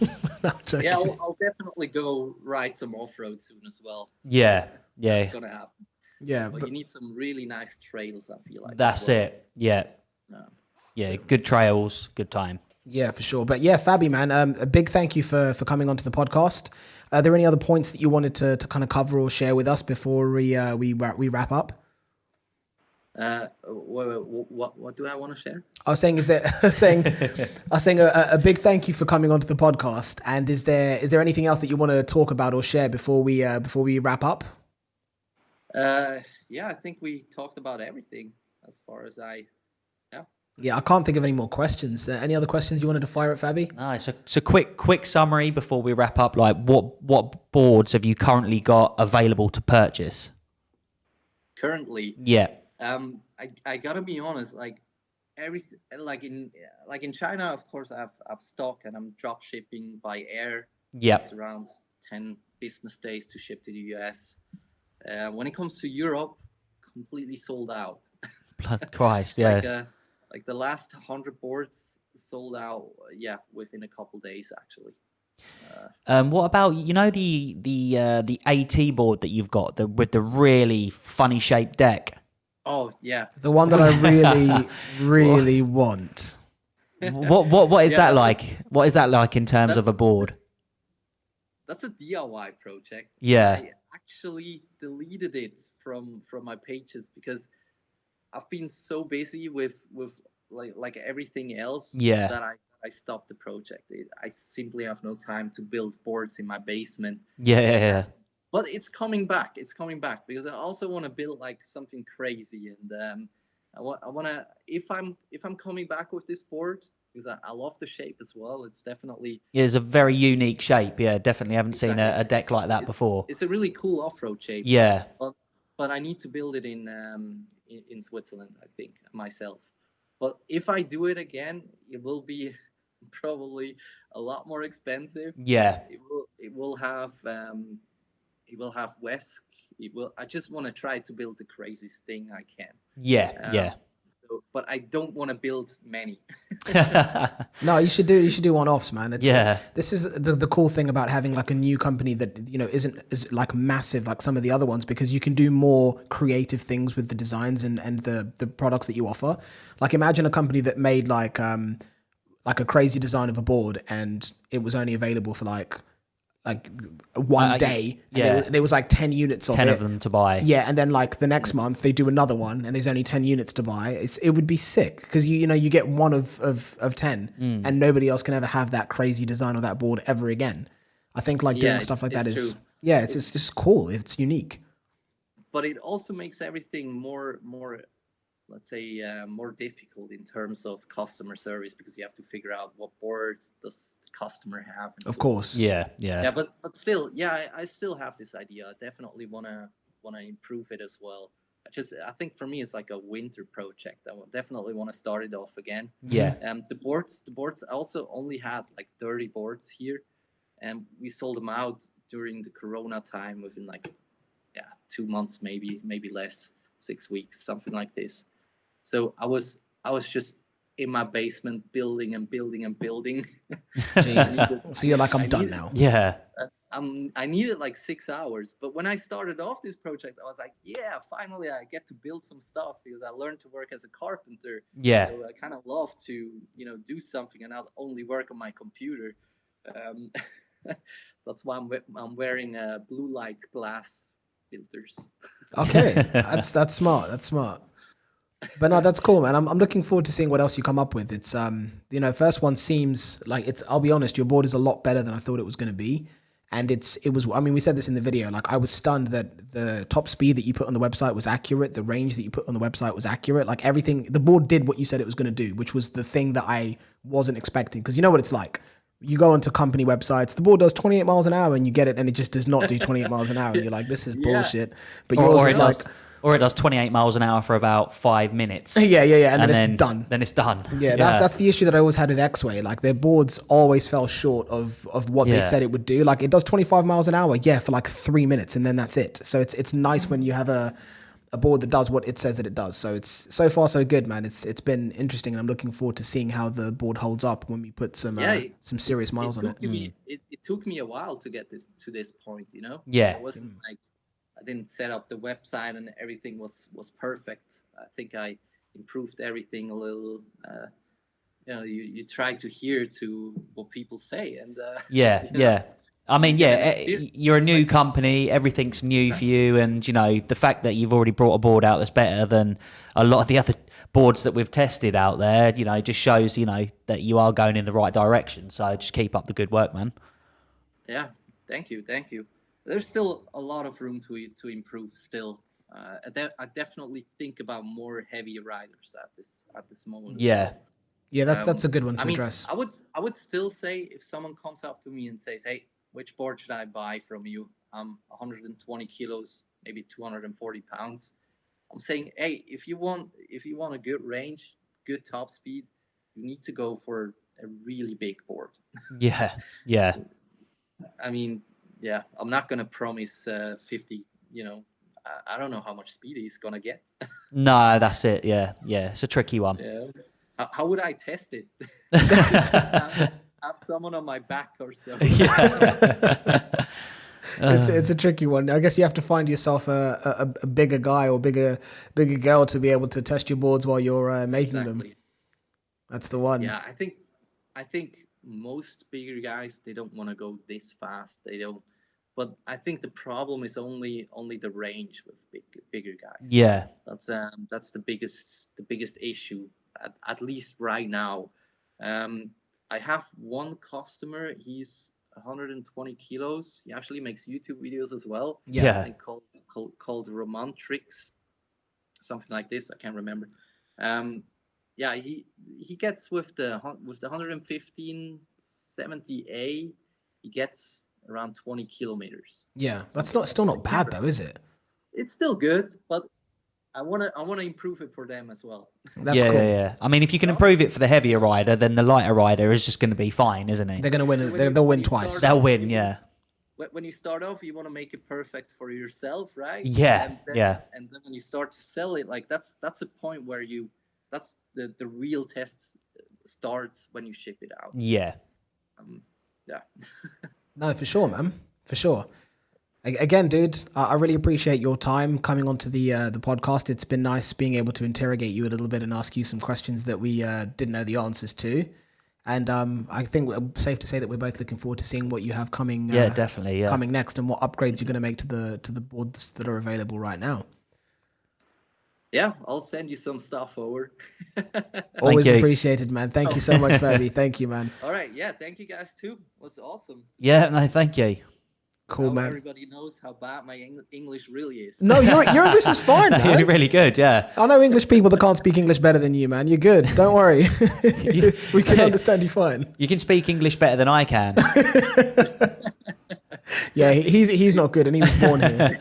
Yeah, I'll definitely go ride some off-road soon as well. Yeah. It's gonna happen. Yeah, but you need some really nice trails, I feel like. That's it. Yeah. Yeah, good trails, good time. Yeah, for sure. But yeah, Fabi, man, a big thank you for coming onto the podcast. Are there any other points that you wanted to kind of cover or share with us before we wrap up? What do I want to share? I was saying, a big thank you for coming onto the podcast. And is there anything else that you want to talk about or share before we wrap up? Yeah, I think we talked about everything as far as Yeah, I can't think of any more questions. Any other questions you wanted to fire at Fabi? Nice. So quick summary before we wrap up. Like, what boards have you currently got available to purchase? Currently, yeah. I gotta be honest. Like everything, like in China, of course, I've stock and I'm drop shipping by air. Yeah. It's around 10 business days to ship to the US. When it comes to Europe, completely sold out. Blood Christ, yeah. Like the last 100 boards sold out, within a couple days actually. What about the AT board that you've got with the really funny shaped deck? Oh yeah, the one that I really want. What is that like? What is that like in terms of a board? That's a DIY project. Yeah, I actually deleted it from my pages because I've been so busy with like everything else that I stopped the project. I simply have no time to build boards in my basement. Yeah. But it's coming back. It's coming back because I also want to build like something crazy, and I want to. If I'm coming back with this board, because I love the shape as well. It's definitely it's a very unique shape. Yeah, definitely haven't seen a deck like that before. It's a really cool off-road shape. Yeah. But I need to build it in Switzerland, I think, myself. But if I do it again, it will be probably a lot more expensive. Yeah. It will have Wesk. I just want to try to build the craziest thing I can. Yeah. But I don't want to build many. No, you should do one-offs, man. This is the cool thing about having like a new company that is like massive like some of the other ones, because you can do more creative things with the designs and the products that you offer. Like imagine a company that made like a crazy design of a board and it was only available for like like one day. And there was like 10 units of 10 it. of them to buy. Yeah, and then like the next month they do another one, and there's only 10 units to buy. It would be sick because you know you get one of 10, and nobody else can ever have that crazy design or that board ever again. I think like doing stuff like that is it's just cool. It's unique. But it also makes everything more let's say more difficult in terms of customer service, because you have to figure out what boards does the customer have. Of course. Yeah. But still, I still have this idea. I definitely wanna improve it as well. I think for me it's like a winter project. I definitely want to start it off again. Yeah. The boards also only had like 30 boards here, and we sold them out during the Corona time within like 2 months, maybe less, 6 weeks, something like this. So I was just in my basement building and building and building. Jeez. So you're like, I'm done now. Yeah. I needed like 6 hours, but when I started off this project, I was like, yeah, finally I get to build some stuff, because I learned to work as a carpenter. Yeah. So I kind of love to, do something and not only work on my computer. That's why I'm wearing blue light glass filters. Okay, that's smart. That's smart. But no, that's cool, man. I'm looking forward to seeing what else you come up with. It's first one seems like I'll be honest, your board is a lot better than I thought it was going to be. And I mean, we said this in the video, like I was stunned that the top speed that you put on the website was accurate. The range that you put on the website was accurate. Like everything, the board did what you said it was going to do, which was the thing that I wasn't expecting. Because you know what it's like. You go onto company websites, the board does 28 miles an hour and you get it and it just does not do 28 miles an hour. And you're like, this is bullshit. But or it does 28 miles an hour for about 5 minutes. Yeah. And then it's done. Then it's done. Yeah, that's the issue that I always had with Eksate. Like their boards always fell short of what they said it would do. Like it does 25 miles an hour, for like 3 minutes, and then that's it. So it's nice when you have a board that does what it says that it does. So it's so far so good, man. It's been interesting, and I'm looking forward to seeing how the board holds up when we put some serious miles on it. It took me a while to get to this point, Yeah. It wasn't like I didn't set up the website and everything was perfect. I think I improved everything a little. You try to hear to what people say, and I mean, you're a new company. Everything's new for you, and the fact that you've already brought a board out that's better than a lot of the other boards that we've tested out there, just shows that you are going in the right direction. So just keep up the good work, man. Yeah, thank you. There's still a lot of room to improve. Still, I definitely think about more heavy riders at this moment. Yeah, that's a good one to address. I would still say if someone comes up to me and says, "Hey, which board should I buy from you? I'm 120 kilos, maybe 240 pounds." I'm saying, hey, if you want a good range, good top speed, you need to go for a really big board. Yeah. I mean, I'm not gonna promise 50. I don't know how much speed he's gonna get. No, that's it. Yeah, it's a tricky one. Yeah. How would I test it? Have someone on my back or so. It's a tricky one. I guess you have to find yourself a bigger guy or bigger girl to be able to test your boards while you're making them. That's the one. Yeah, I think most bigger guys, they don't want to go this fast. They don't. But I think the problem is only the range with bigger guys. Yeah, that's the biggest issue at least right now. I have one customer. He's 120 kilos. He actually makes YouTube videos as well. Yeah. Called Romantrix, something like this. I can't remember. He gets with the 115 70A. He gets around 20 kilometers. Yeah, that's still not bad though, is it? It's still good, but I wanna improve it for them as well. That's cool. Yeah. I mean, if you can improve it for the heavier rider, then the lighter rider is just going to be fine, isn't he? They're going to win. They'll win twice. They'll win, yeah. When you start off, you want to make it perfect for yourself, right? Yeah, And then when you start to sell it, like that's a point where that's the real test starts when you ship it out. Yeah. No, for sure, man. For sure. Again, dude, I really appreciate your time coming onto the podcast. It's been nice being able to interrogate you a little bit and ask you some questions that we didn't know the answers to. And I think we're safe to say that we're both looking forward to seeing what you have coming. Yeah, definitely. Yeah, coming next, and what upgrades you're going to make to the boards that are available right now. Yeah, I'll send you some stuff over. Always appreciated, man. Thank you so much, Fabi. Thank you, man. All right, yeah, thank you guys too. It was awesome. Yeah, no, thank you. Cool, man. Everybody knows how bad my English really is. No, your English is fine, man. You're really good, yeah. I know English people that can't speak English better than you, man. You're good. Don't worry. We can understand you fine. You can speak English better than I can. Yeah, he's not good, and he was born here.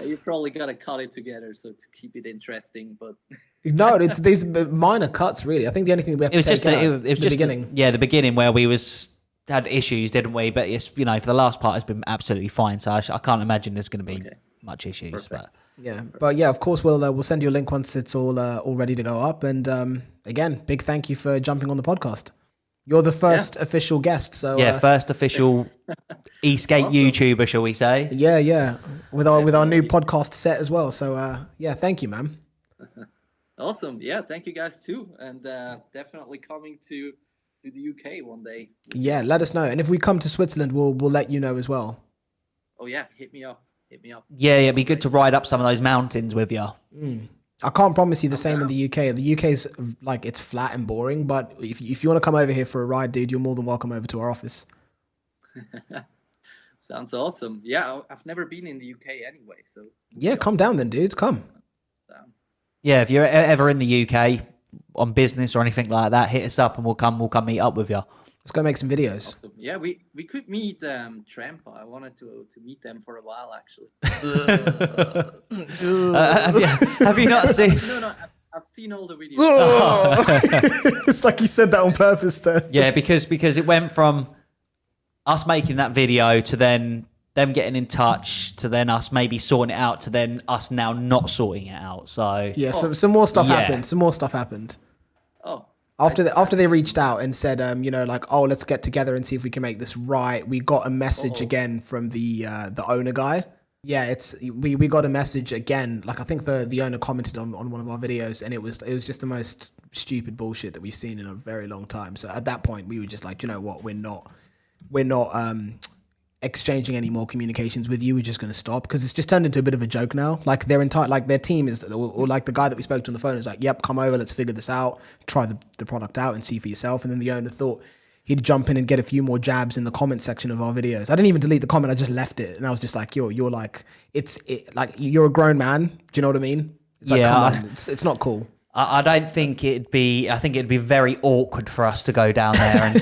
You probably got to cut it together so to keep it interesting, but no, it's these minor cuts, really. I think the only thing we have to take out it was the beginning. Yeah, the beginning where we had issues, didn't we? But it's, for the last part has been absolutely fine. So I can't imagine there's going to be much issues. Perfect. But yeah, of course we'll send you a link once it's all ready to go up. And again, big thank you for jumping on the podcast. You're the first official guest, so first official Eskate YouTuber, shall we say? Yeah, with our new podcast set as well. So thank you, man. Awesome. Yeah, thank you guys too, and definitely coming to the UK one day. Yeah, let us know, and if we come to Switzerland, we'll let you know as well. Oh yeah, hit me up. Yeah, it'd be good to ride up some of those mountains with you. I can't promise you the same in the UK. The UK's like, it's flat and boring, but if you want to come over here for a ride, dude, you're more than welcome over to our office. Sounds awesome. Yeah, I've never been in the UK anyway, so yeah, come down then, dude. Come. Yeah, if you're ever in the UK on business or anything like that, hit us up and we'll come meet up with you. Let's go make some videos. Awesome. Yeah, we could meet Trampa. I wanted to meet them for a while, actually. Have you not seen? No, I've seen all the videos. It's like you said that on purpose there. Yeah, because it went from us making that video to then them getting in touch to then us maybe sorting it out to then us now not sorting it out. So yeah, some more stuff happened. Some more stuff happened. Oh. After they reached out and said, let's get together and see if we can make this right. We got a message again from the owner guy. Yeah, we got a message again. Like, I think the owner commented on one of our videos, and it was just the most stupid bullshit that we've seen in a very long time. So at that point, we were just like, you know what, we're not exchanging any more communications with you. We're just going to stop, because it's just turned into a bit of a joke now. Like, their team is, or like the guy that we spoke to on the phone is like, yep, come over, let's figure this out, try the product out and see for yourself. And then the owner thought he'd jump in and get a few more jabs in the comment section of our videos. I didn't even delete the comment, I just left it. And I was just like, you're like, you're a grown man. Do you know what I mean? It's like, come on, it's not cool. I don't think it'd be. I think it'd be very awkward for us to go down there and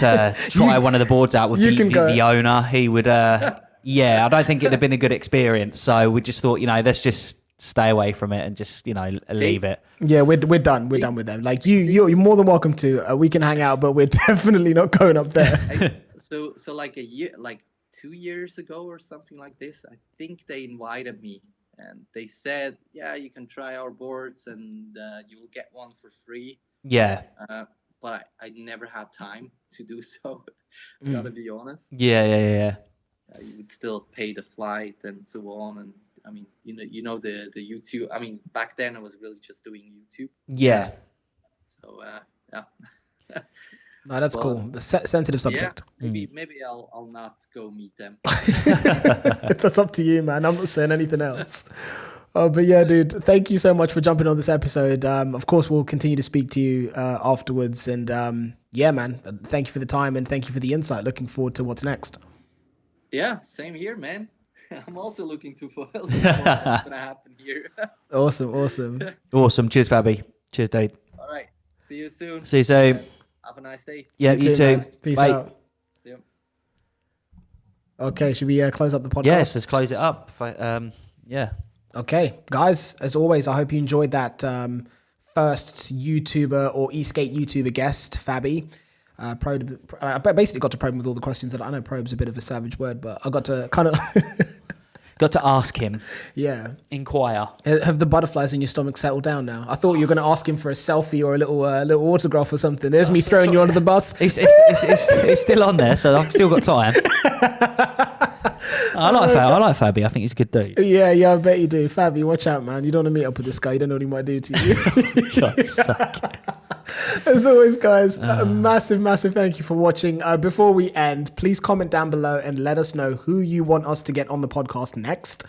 try one of the boards out with the owner. He would. I don't think it'd have been a good experience. So we just thought, let's just stay away from it and just, leave it. Yeah, we're done. We're done with them. Like you're more than welcome to. We can hang out, but we're definitely not going up there. So like a year, like 2 years ago or something like this, I think they invited me. And they said, yeah, you can try our boards and you will get one for free. Yeah. But I never had time to do so. Gotta be honest. Yeah. You would still pay the flight and so on. And I mean, the YouTube. I mean, back then I was really just doing YouTube. Yeah. So, yeah. No, that's cool. The sensitive subject. Yeah, maybe I'll not go meet them. That's up to you, man. I'm not saying anything else. But yeah, dude, thank you so much for jumping on this episode. Of course, we'll continue to speak to you afterwards. And yeah, man, thank you for the time and thank you for the insight. Looking forward to what's next. Yeah, same here, man. I'm also looking forward to what's going to happen here. Awesome. Awesome. Cheers, Fabi. Cheers, Dave. All right. See you soon. See you soon. Have a nice day. Yeah, you too. Man. Peace Bye. out. Yep. Okay, should we close up the podcast? Yes, let's close it up. Yeah. Okay, guys, as always, I hope you enjoyed that first YouTuber or Eskate YouTuber guest, Fabi. I basically got to probe him with all the questions that I know probe's a bit of a savage word, but I got to kind of... Got to ask him. Yeah. Inquire. Have the butterflies in your stomach settled down now? I thought you were going to ask him for a selfie or a little autograph or something. There's me throwing you under the bus. It's still on there, so I've still got time. I like Fabi. I think he's a good dude. Yeah, I bet you do. Fabi, watch out, man. You don't want to meet up with this guy. You don't know what he might do to you. God's sake. As always, guys, a massive thank you for watching. Before we end, please comment down below and let us know who you want us to get on the podcast next.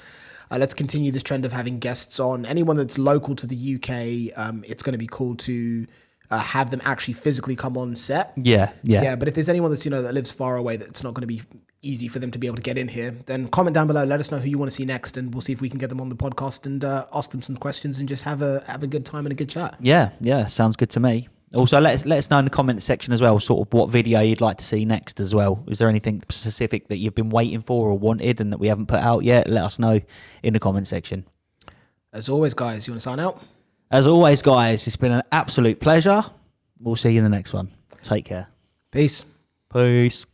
Let's continue this trend of having guests on. Anyone that's local to the UK, it's going to be cool to have them actually physically come on set. Yeah. But if there's anyone that's, that lives far away, that's not going to be easy for them to be able to get in here, then comment down below, let us know who you want to see next, and we'll see if we can get them on the podcast and ask them some questions and just have a good time and a good chat. Yeah, sounds good to me. Also, let us know in the comment section as well, sort of what video you'd like to see next as well. Is there anything specific that you've been waiting for or wanted and that we haven't put out yet? Let us know in the comment section. As always, guys, you want to sign out? As always, guys, it's been an absolute pleasure. We'll see you in the next one. Take care. Peace. Peace.